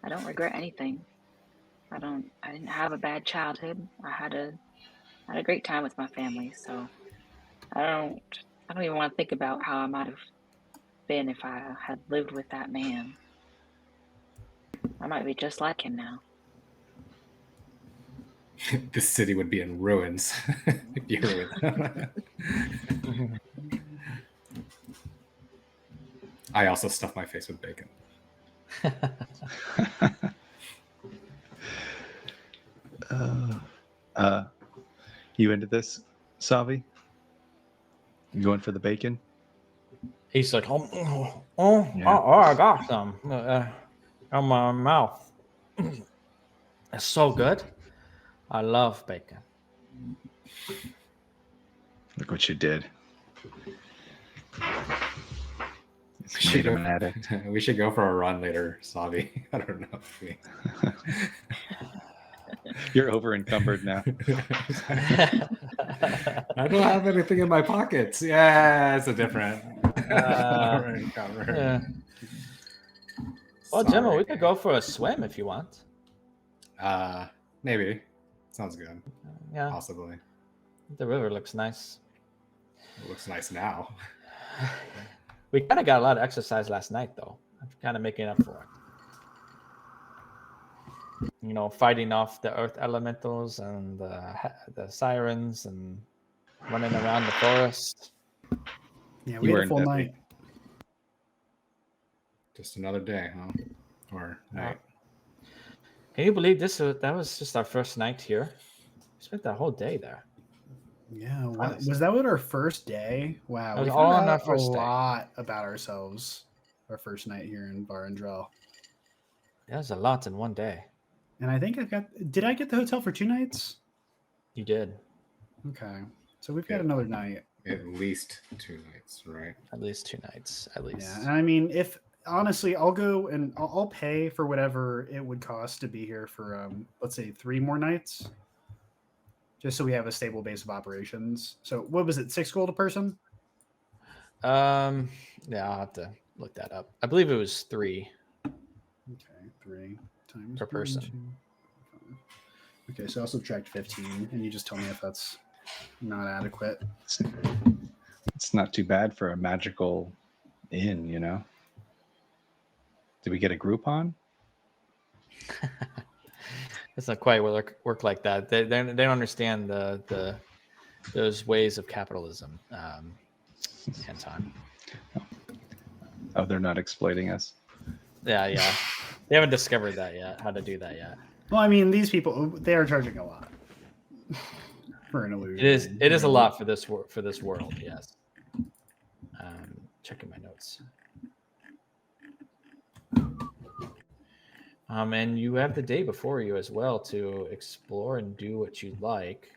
don't regret anything. I didn't have a bad childhood. I had a great time with my family, so I don't even want to think about how I might have been if I had lived with that man. I might be just like him now. This city would be in ruins if you were with him. I also stuff my face with bacon. You into this, Savi? You going for the bacon? He's like, Yeah. I got some in my mouth. It's so good. I love bacon. Look what you did. We should go for a run later, Savi. I don't know. You're over encumbered now. I don't have anything in my pockets. Yeah, it's a different. Yeah. Well, Gemma, we could go for a swim if you want. Maybe. Sounds good. Yeah. Possibly. The river looks nice. It looks nice now. We kind of got a lot of exercise last night, though. I'm kind of making up for it. Fighting off the earth elementals and the sirens and running around the forest. Yeah, we had a full night. Just another day, huh? Or night. Can you believe that was just our first night here? We spent that whole day there. Yeah, was that our first day? Wow, we all on found our out first a day. lot about ourselves. Our first night here in Bar and Drell. There's a lot in one day. And I think did I get the hotel for 2 nights? You did. Okay. So we've got another night. At least 2 nights, right? At least 2 nights, at least. Yeah, and I mean, honestly, I'll go and I'll pay for whatever it would cost to be here for, let's say 3 more nights. Just so we have a stable base of operations. So what was it, 6 gold a person? Yeah, I'll have to look that up. I believe it was 3. Okay, 3. times per person. 1, 2, 5. Okay, so I'll subtract 15, and you just tell me if that's not adequate. It's not too bad for a magical inn, you know. Did we get a Groupon? It's not quite work like that. They don't understand those ways of capitalism, Anton. Oh, they're not exploiting us. Yeah. They haven't discovered that yet. How to do that yet? Well, I mean, these people, they are charging a lot for an illusion. It is a lot for this world. Yes. Checking my notes. And you have the day before you as well to explore and do what you like.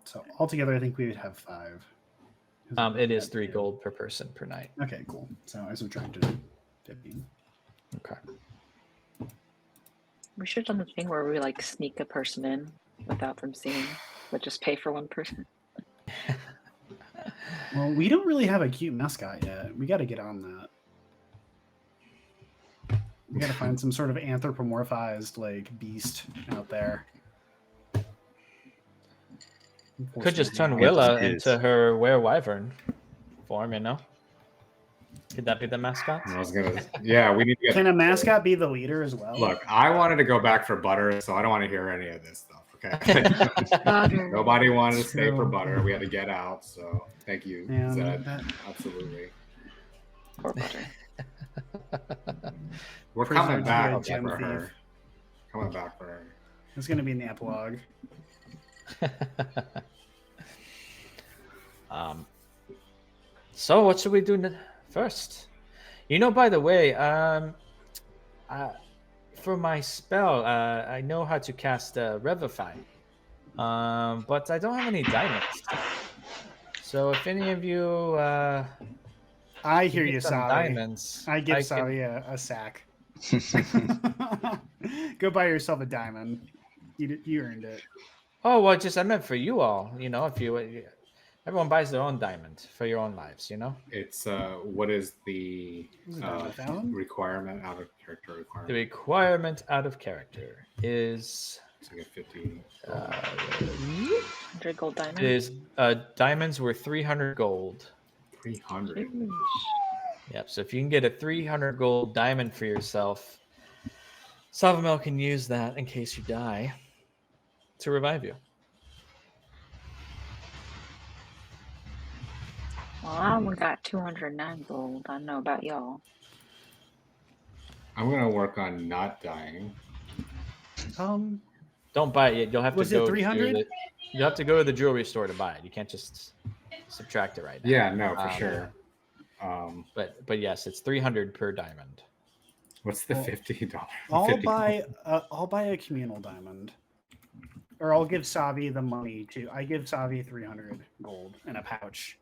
So altogether, I think we would have 5. It is 3 gold per person per night. Okay, cool. So I subtracted 15. Okay. We should have done the thing where we like sneak a person in without them seeing, but just pay for one person. Well, we don't really have a cute mascot yet. We got to get on that. We got to find some sort of anthropomorphized like beast out there. Could just turn Willa into her were-wyvern form, you know? Could that be the mascot? I was gonna. Yeah, we need to get. Can a mascot be the leader as well? Look, I wanted to go back for butter, so I don't want to hear any of this stuff. Okay. Nobody wanted to stay for butter. We had to get out. So thank you, Yeah, Zed. Absolutely. Poor butter. We're Prison coming back Guide gem for thief. her. Coming back for her. It's going to be in the epilogue. So what should we do first? You know, by the way, for my spell, I know how to cast Revivify, but I don't have any diamonds. So if any of you, I hear you, some Savi. diamonds, I give Savi a sack. Go buy yourself a diamond. You earned it. Oh well, I meant for you all. You know, if you, everyone buys their own diamond for your own lives. You know. It's what is the requirement out of character requirement? The requirement out of character is. So you get 50. 100 gold diamond. Is diamonds were 300 gold. 300. Yep. So if you can get a 300 gold diamond for yourself, Savamel can use that in case you die to revive you. Well, I only got 209 gold. I don't know about y'all. I'm gonna work on not dying. Don't buy it yet. You'll have Was to go. it 300? You'll have to go to the jewelry store to buy it. You can't just subtract it right now. Yeah, no, for sure. But yes, it's 300 per diamond. What's the $50? I'll buy a communal diamond, or I'll give Savi the money too. I give Savi 300 gold in a pouch.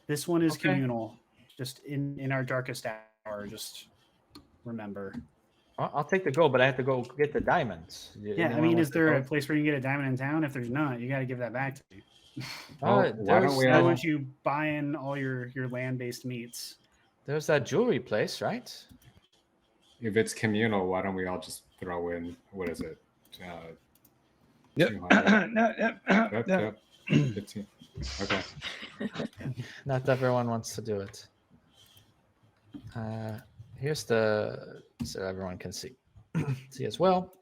This one is communal. Just in our darkest hour. Just remember. I'll take the gold, but I have to go get the diamonds. Yeah, I mean, is there a place where you can get a diamond in town? If there's not, you got to give that back to me. Why don't we? Why don't you buy in all your land-based meats? There's that jewelry place, right? If it's communal, why don't we all just throw in? What is it? Yep. Yep. 15. Okay. Not everyone wants to do it. Here's so everyone can see as well.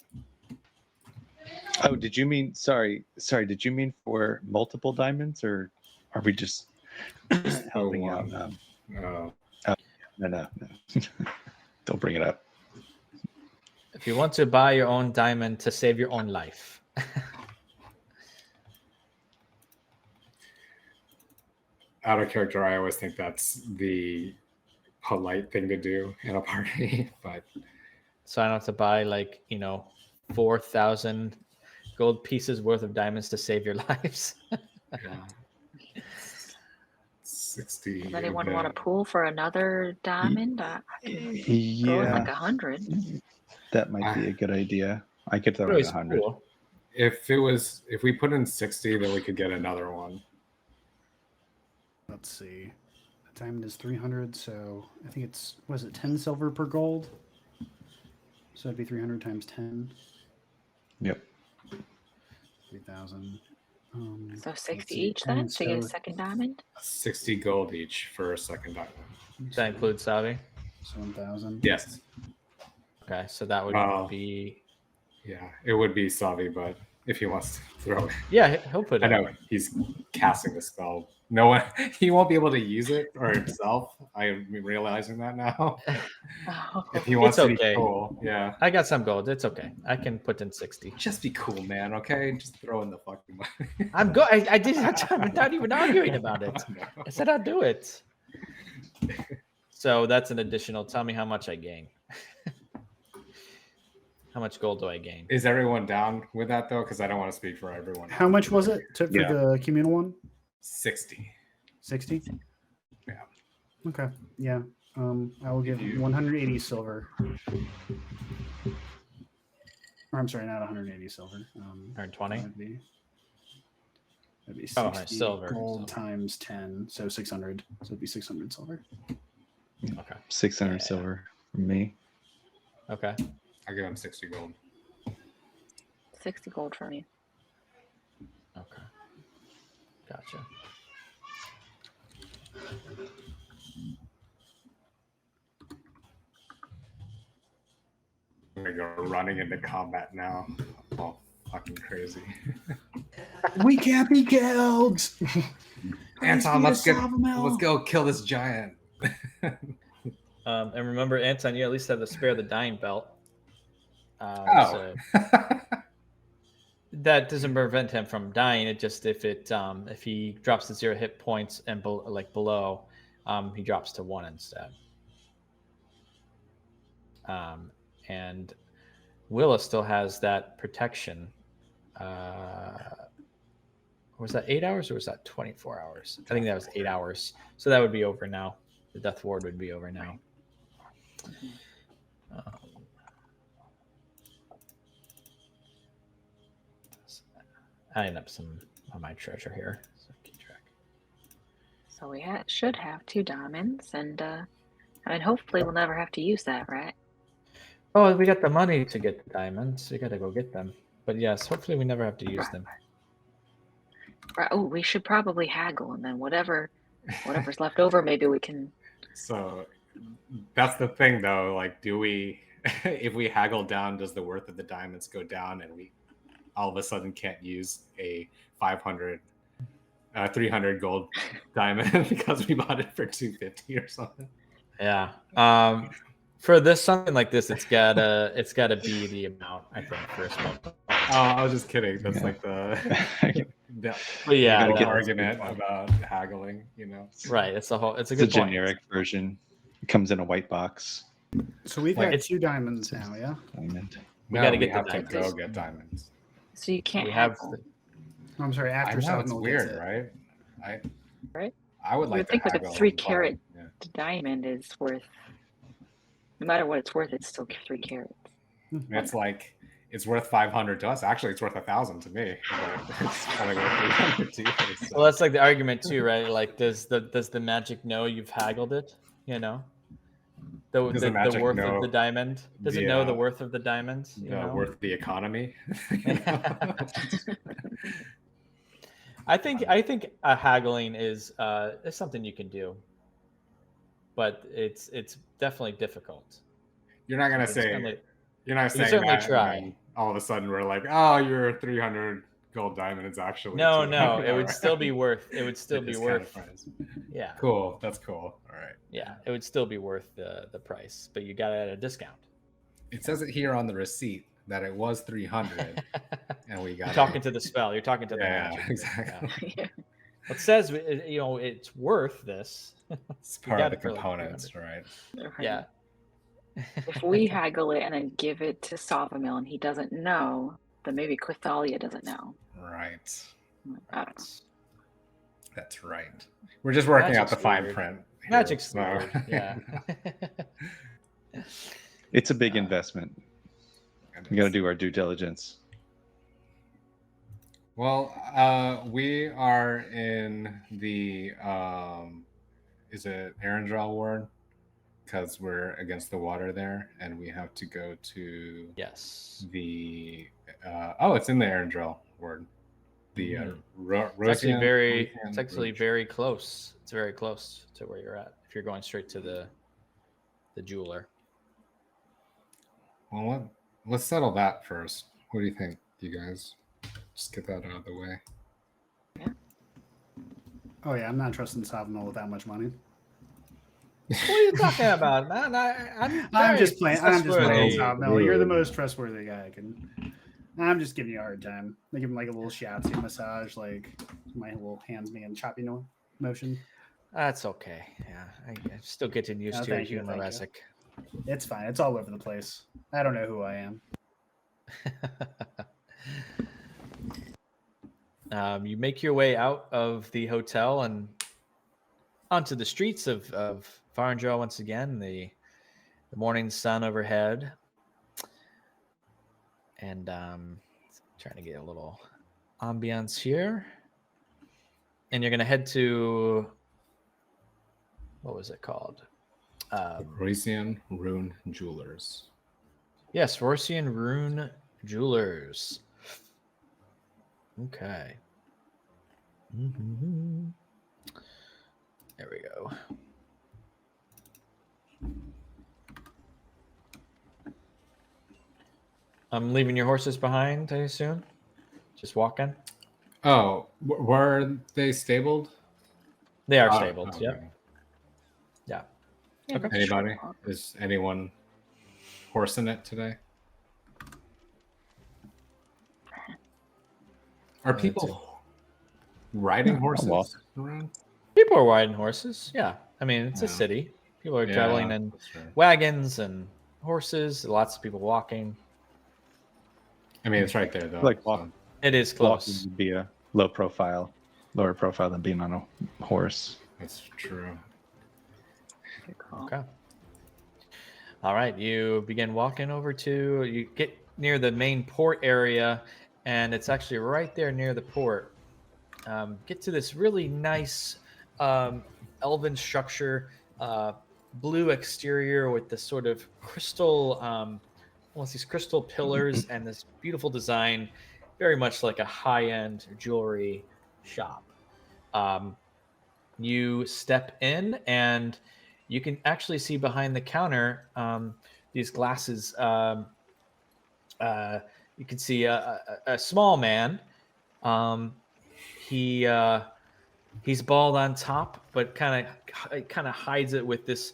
Oh, did you mean sorry, did you mean for multiple diamonds, or are we just helping out? No. No. Don't bring it up. If you want to buy your own diamond to save your own life. Out of character, I always think that's the polite thing to do in a party, but so I don't have to buy 4,000 gold pieces worth of diamonds to save your lives. yeah. 60. Does anyone want to pool for another diamond? I can throw in 100. That might be a good idea. I could throw in 100. Cool. If we put in 60, then we could get another one. Let's see. The diamond is 300, so I think was it 10 silver per gold? So it'd be 300 times 10. Yep. 3,000. So let's 60 see, each then and to get a so- second diamond? 60 gold each for a second diamond. That includes Savi. So 1,000. Yes. Okay, so that would be. Yeah, it would be Savi, but if he wants to throw it. Yeah, he'll put it. I know he's casting the spell. No one, he won't be able to use it or himself. I'm realizing that now. If he wants It's to okay. be cool, yeah. I got some gold. It's okay. I can put in 60. Just be cool, man. Okay, just throw in the fucking money. I'm good. I did. I'm not even arguing about it. No. I said I'll do it. So that's an additional. Tell me how much I gain. How much gold do I gain? Is everyone down with that though? Because I don't want to speak for everyone. How much was it for the communal one? 60. 60? Yeah. Okay. Yeah. I will give 180 silver. Or I'm sorry, not 180 silver. 120. That'd be 60 silver. gold times 10, so 600. So it'd be 600 silver. Okay. 600 silver from me. Okay. I'll give him 60 gold. 60 gold for me. Okay. Gotcha. I'm gonna go running into combat now. Oh, fucking crazy. We can't be killed. Anton, let's go kill this giant. And remember, Anton, you at least have the spare the dying belt. So that doesn't prevent him from dying. It just if he drops to 0 hit points and below, he drops to 1 instead. And Willa still has that protection. Was that 8 hours or was that 24 hours? I think that was 8 hours. So that would be over now. The death ward would be over now. Adding up some of my treasure here. So keep track. So we should have 2 diamonds, and hopefully we'll never have to use that, right? Oh, we got the money to get the diamonds. We got to go get them. But yes, hopefully we never have to use them. Right. Oh, we should probably haggle, and then whatever's left over, maybe we can. So that's the thing, though. Like, do we, if we haggle down, does the worth of the diamonds go down, and we all of a sudden can't use a 300 gold diamond because we bought it for 250 or something? Yeah. For something like this, it's gotta be the amount, I think, for a small. Oh, I was just kidding. That's like the argument about haggling, you know. Right. It's a good point. Generic version. It comes in a white box. So we've got 2 diamonds now, yeah? Diamond. We gotta get have the to diamonds. go get diamonds. So you can't We haggle. have. I'm sorry, after I know, it's Savinal weird, gets it. right? Right? I would You like would to think like a haggle 3 and buy- carat yeah. diamond is worth, no matter what it's worth, it's still 3 carats. It's like it's worth 500 to us. Actually, it's worth 1,000 to me. But it's only worth 300 to you. So. Well, that's like the argument too, right? Like, does the magic know you've haggled it? You know, the worth of the diamond. Does it know the worth of the diamonds? Worth of the economy. I think haggling is something you can do, but it's definitely difficult. You're not gonna say. You're not saying certainly that. Try. And all of a sudden, we're like, "Oh, your 300 gold diamond is actually." No, 200. it would still be worth. It would still It be is worth. kind of Yeah. Cool. That's cool. All right. Yeah, it would still be worth the price, but you got it at a discount. It says it here on the receipt that it was 300, and we got. You're talking to the spell. You're talking to the magic. Exactly. Yeah. It says it's worth this. It's part of the components, right? Yeah. If we haggle it and then give it to Savamil and he doesn't know, then maybe Quithalia doesn't know. Right. I don't know. That's right. We're just working out the fine weird. print. Here, Magic's weird. Yeah. It's a big investment. We got to do our due diligence. Well, we are in the is it Arendral Ward? because we're against the water there, and we have to go to Yes. the. It's in the Arendelle ward. The It's actually very close. It's very close to where you're at. If you're going straight to the jeweler. Well, let's settle that first. What do you think, you guys? Just get that out of the way. Oh yeah, I'm not trusting Savino with that much money. What are you talking about, man? I'm just playing trustworthy. Savino. You're the most trustworthy guy I can. I'm just giving you a hard time. I give him like a little shiatsu massage, like my little hands making choppy motion. That's okay. Yeah, I'm still getting used to your humor, Isaac. It's fine. It's all over the place. I don't know who I am. You make your way out of the hotel and onto the streets of Farnjo once again. The morning sun overhead. And trying to get a little ambience here. And you're going to head to, what was it called? Roycian Rune Jewelers. Yes, Roycian Rune Jewelers. Okay. Mm-hmm. There we go. I'm leaving your horses behind, I assume? Just walking? Oh, were they stabled? They are stabled, okay. Yep. Yeah. Okay. Anybody? Is anyone horsing it today? Are people riding horses around? People are riding horses, yeah. I mean, it's a Yeah. city. People are traveling in wagons and horses. Lots of people walking. I mean, it's right there, though. Like It is close. Walking would be a lower profile than being on a horse. That's true. Okay. All right. You begin walking over you get near the main port area, and it's actually right there near the port. Get to this really nice elven structure, blue exterior with this sort of crystal, almost these crystal pillars and this beautiful design, very much like a high-end jewelry shop. You step in, and you can actually see behind the counter these glasses. You can see a small man. He's bald on top, but kind of hides it with this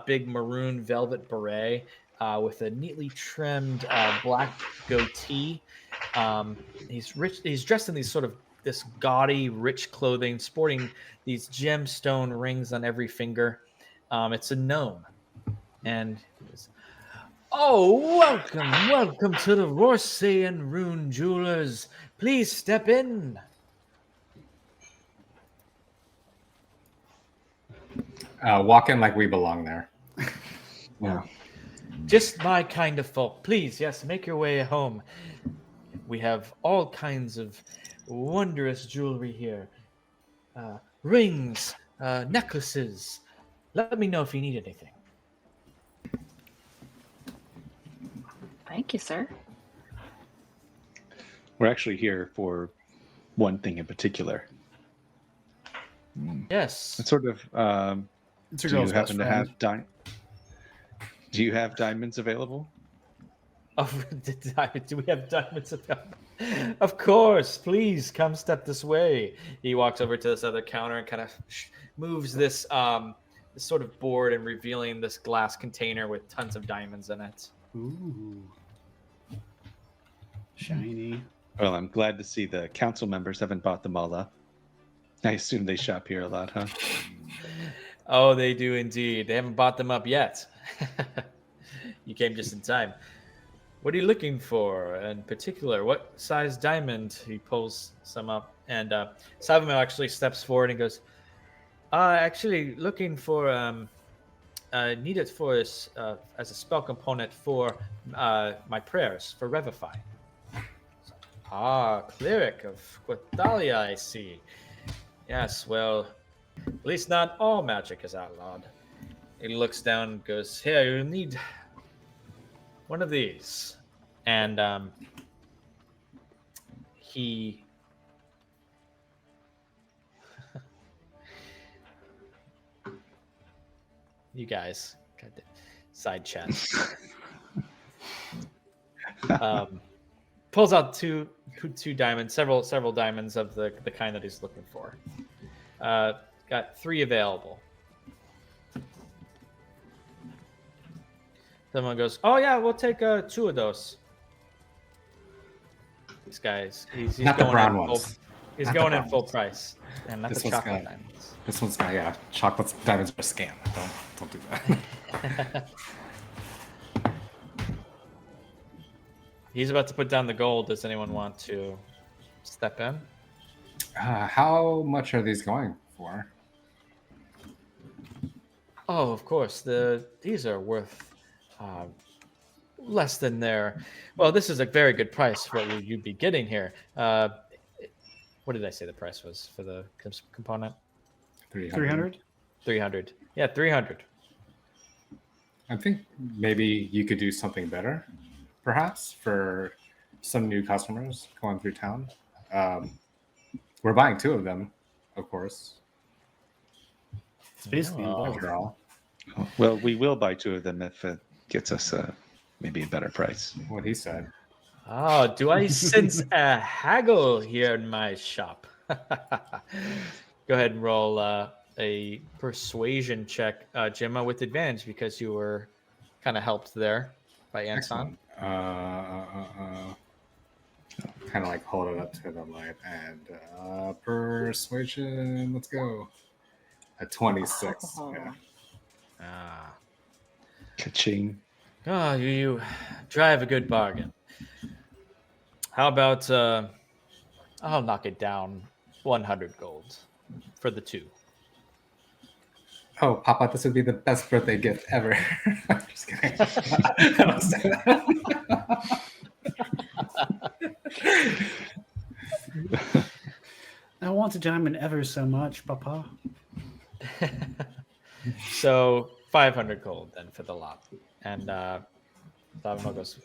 big maroon velvet beret with a neatly trimmed black goatee. He's rich. He's dressed in this gaudy, rich clothing, sporting these gemstone rings on every finger. It's a gnome, and welcome to the Roycian Rune Jewelers. Please step in. Walk in like we belong there. Yeah. Just my kind of folk. Please, yes, make your way home. We have all kinds of wondrous jewelry here. Rings, necklaces. Let me know if you need anything. Thank you, sir. We're actually here for one thing in particular. Yes. It's sort of. It's your Do you girl's best happen to friend. have Do you have diamonds available? Oh, do we have diamonds available? Of course. Please come step this way. He walks over to this other counter and kind of moves this sort of board and revealing this glass container with tons of diamonds in it. Ooh. Shiny. Well, I'm glad to see the council members haven't bought them all up. I assume they shop here a lot, huh? Oh, they do indeed. They haven't bought them up yet. You came just in time. What are you looking for in particular? What size diamond? He pulls some up, and Savimo actually steps forward and goes, actually looking for, need it for as a spell component for my prayers, for Revify. Cleric of Quathalia, I see. Yes, well, at least not all magic is outlawed. He looks down and goes, "Here, you need one of these." And he you guys side chat. Pulls out two diamonds, several diamonds of the kind that he's looking for. Got 3 available. Someone goes, "Oh yeah, we'll take 2 of those." These guys, he's Not the going brown in ones. full, he's Not the going in brown full ones. price, and not This the one's chocolate got- diamonds. This one's got, yeah, chocolate diamonds are a scam. Don't do that. He's about to put down the gold. Does anyone want to step in? How much are these going for? Oh, of course. These are worth less than their. Well, this is a very good price for what you'd be getting here. What did I say the price was for the component? 300. 300. Yeah, 300. I think maybe you could do something better, perhaps, for some new customers going through town. We're buying 2 of them, of course. It's basically Oh. involved. After all, Well, we will buy 2 of them if it gets us maybe a better price. what he said. Oh, do I sense a haggle here in my shop? Go ahead and roll a persuasion check, Gemma, with advantage because you were kind of helped there by Anton. Kind of like hold it up to the light and persuasion. Let's go. A 26. Oh. Yeah. Ah. Ka-ching. Oh, you drive a good bargain. How about I'll knock it down 100 gold for the 2. Oh, Papa, this would be the best birthday gift ever. I'm just kidding. I don't say that. I want a diamond ever so much, Papa. So 500 gold then for the lot. And Davimo goes,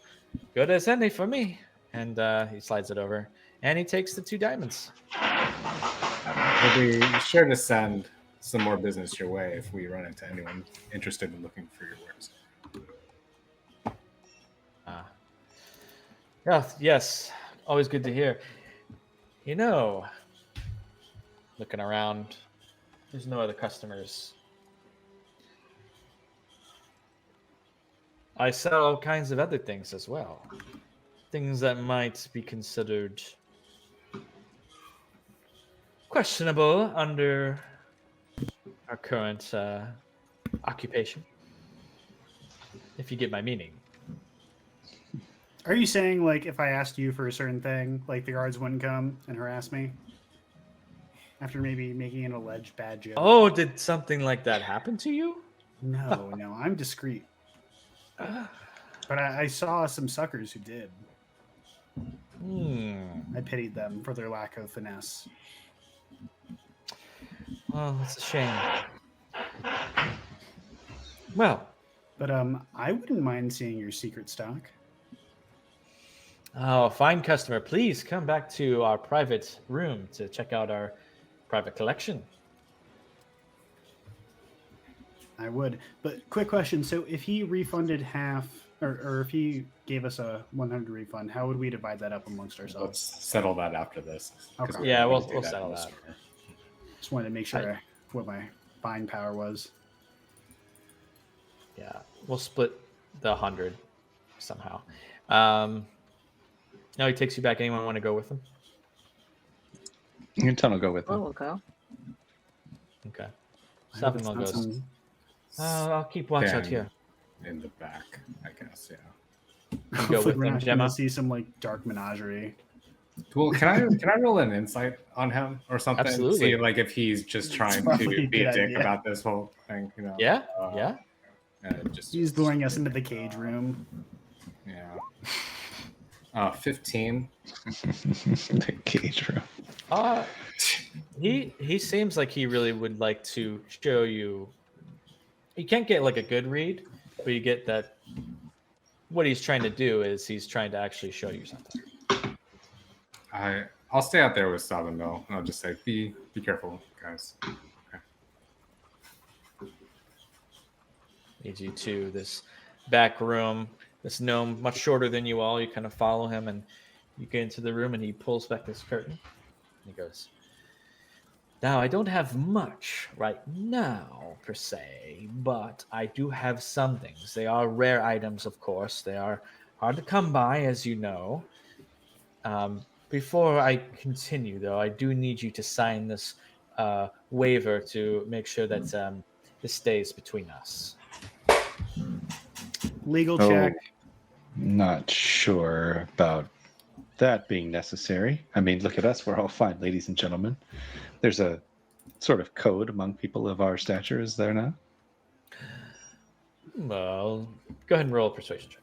"Good as any for me." And he slides it over. And he takes the 2 diamonds. We'll be sure to send some more business your way if we run into anyone interested in looking for your wares. Yeah, yes. Always good to hear. You know, looking around, there's no other customers. I sell all kinds of other things as well. Things that might be considered questionable under our current occupation. If you get my meaning. Are you saying, like, if I asked you for a certain thing, like the guards wouldn't come and harass me? After maybe making an alleged bad joke? Oh, did something like that happen to you? No, I'm discreet. But I saw some suckers who did. I pitied them for their lack of finesse. Well, that's a shame. Well, But I wouldn't mind seeing your secret stock. oh, fine customer, please come back to our private room to check out our private collection. I would. But quick question. So if he refunded half, or if he gave us a 100 refund, how would we divide that up amongst Let's ourselves? settle that after this. 'Cause Okay. we're Yeah, gonna we'll do that settle in the that. store. Just wanted to make sure what my buying power was. Yeah, we'll split the 100 somehow. Now he takes you back. Anyone want to go with him? Anton will go with Oh, them. we'll go. Okay. I hope it's Savimo not goes, some- I'll keep watch out Then here. in the back, I guess. Yeah. You go Hopefully with we're them, not Gemma? gonna see some like dark menagerie. Cool. Can I roll an insight on him or something? Absolutely. See, like if he's just It's trying probably to a be a good dick idea. about this whole thing. You know. Yeah, Uh, yeah. Just He's luring us into the cage room. Yeah. 15. The cage room. He seems like he really would like to show you You can't get like a good read, but you get that what he's trying to do is he's trying to actually show you something. I'll stay out there with Sabin though. I'll just say, be careful, guys. Okay. Leads you to this back room. This gnome, much shorter than you all. You kind of follow him, and you get into the room, and he pulls back this curtain. And he goes, "Now, I don't have much right now, per se, but I do have some things. They are rare items, of course. They are hard to come by, as you know. Before I continue, though, I do need you to sign this waiver to make sure that this stays between us." Legal check. Not sure about that being necessary. I mean, look at us. We're all fine, ladies and gentlemen. There's a sort of code among people of our stature, is there not? Well, go ahead and roll a persuasion check.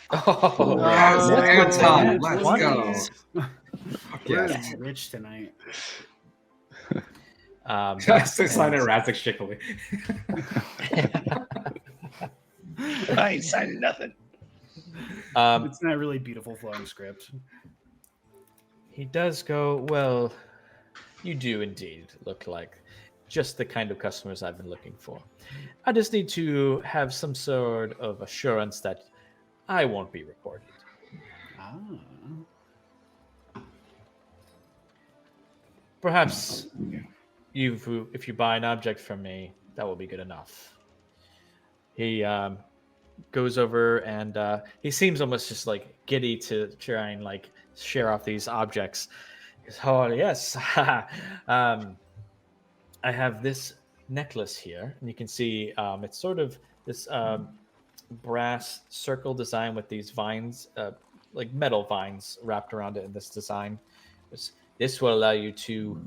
Oh, Let's go. We're Yes. rich tonight. Just to sign it Razik shikily. I ain't signing nothing. It's not really beautiful flowing script. He does go, "Well, you do indeed look like just the kind of customers I've been looking for. I just need to have some sort of assurance that I won't be reported. Ah. Perhaps if you buy an object from me, that will be good enough." He goes over and he seems almost just like giddy to try and like share off these objects. He goes, "Oh yes, I have this necklace here, and you can see it's sort of this brass circle design with these vines, like metal vines wrapped around it in this design. This will allow you to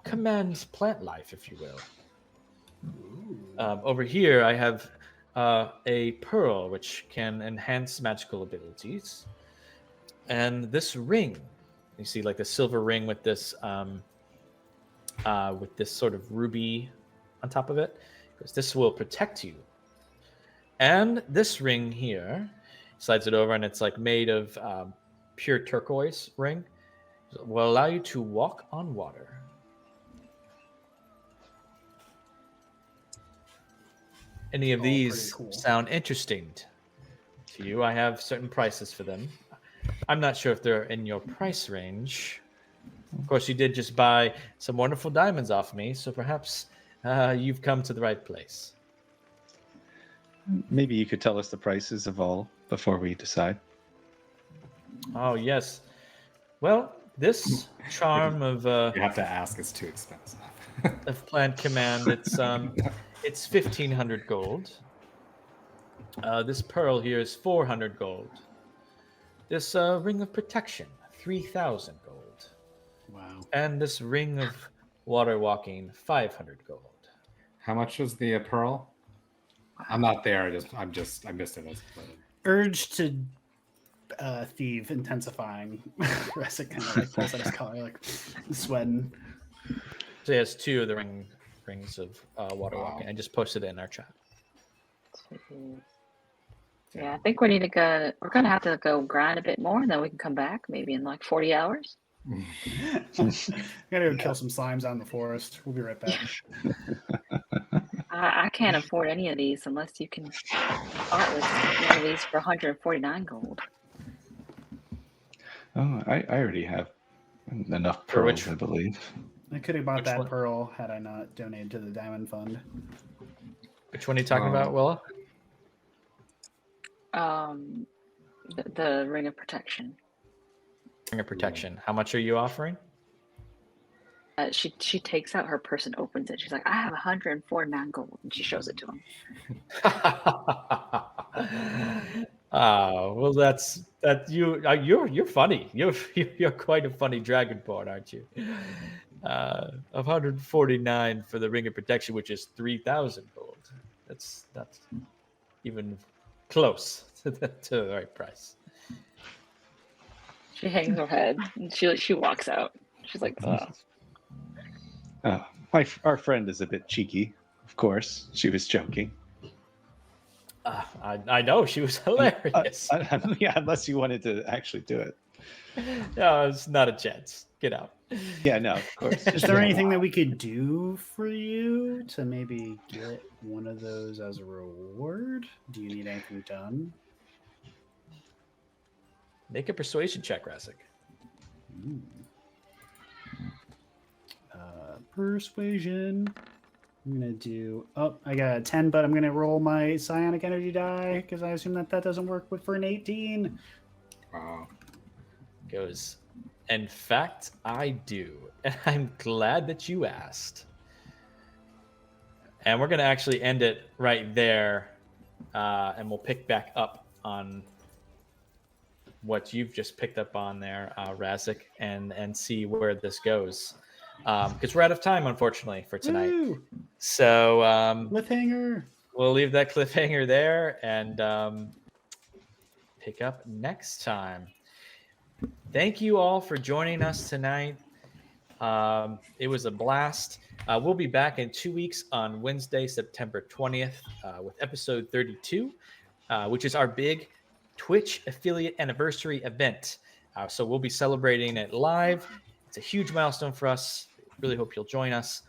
command plant life, if you will. Over here, I have a pearl, which can enhance magical abilities. And this ring, you see like the silver ring with this sort of ruby on top of it, because this will protect you. And this ring here, slides it over, and it's like made of pure turquoise ring, will allow you to walk on water. Any of these cool. sound interesting to you? I have certain prices for them. I'm not sure if they're in your price range. Of course, you did just buy some wonderful diamonds off me, so perhaps you've come to the right place. Maybe you could tell us the prices of all before we decide. Oh, yes. Well, this charm of You have to ask. It's too expensive. of plant command, it's 1,500 gold. This pearl here is 400 gold. This ring of protection, 3,000 gold. Wow. And this ring of water walking, 500 gold. How much was the pearl? I'm not there. I missed it. Urge to thieve intensifying. Resic kind of like pulls out his collar, like sweating. So he has two of the rings of water walking. I just posted it in our chat. Yeah, I think we need to go. We're gonna have to go grind a bit more, and then we can come back maybe in like 40 hours. Gotta go kill some slimes out in the forest. We'll be right back. I can't afford any of these unless you can start with one of these for 149 gold. Oh, I already have enough For pearls, which- I believe. I could have bought Which that one? pearl had I not donated to the Diamond Fund. Which one are you talking about, Willa? The ring of protection. Ring of protection. How much are you offering? She takes out her purse and opens it. She's like, "I have 149 gold," and she shows it to him. Well, you're funny. You're quite a funny dragonborn, aren't you? 149 for the ring of protection, which is 3,000 gold. That's even close to the right price. She hangs her head and she walks out. She's like, "Oh." Our friend is a bit cheeky, of course. She was joking. I know, she was hilarious. Yeah, unless you wanted to actually do it. No, it's not a chance. Get out. Yeah, no, of course. Is there anything that we could do for you to maybe get one of those as a reward? Do you need anything done? Make a persuasion check, Rasik. Persuasion. I'm gonna do. Oh, I got a 10, but I'm gonna roll my psionic energy die because I assume that doesn't work for an 18. Wow. Goes, in fact, I do. And I'm glad that you asked. And we're going to actually end it right there. And we'll pick back up on what you've just picked up on there, Razik, and see where this goes. Because we're out of time, unfortunately, for tonight. Woo! So Cliffhanger. we'll leave that cliffhanger there and pick up next time. Thank you all for joining us tonight. It was a blast. We'll be back in 2 weeks on Wednesday, September 20th, with episode 32, which is our big Twitch affiliate anniversary event. So we'll be celebrating it live. It's a huge milestone for us. Really hope you'll join us.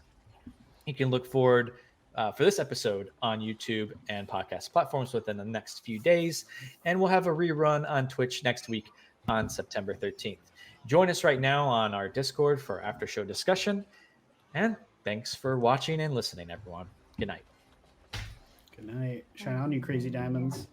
You can look forward for this episode on YouTube and podcast platforms within the next few days. And we'll have a rerun on Twitch next week on September 13th. Join us right now on our Discord for after show discussion. And thanks for watching and listening, everyone. Good night. Good night. Shine on, you crazy diamonds.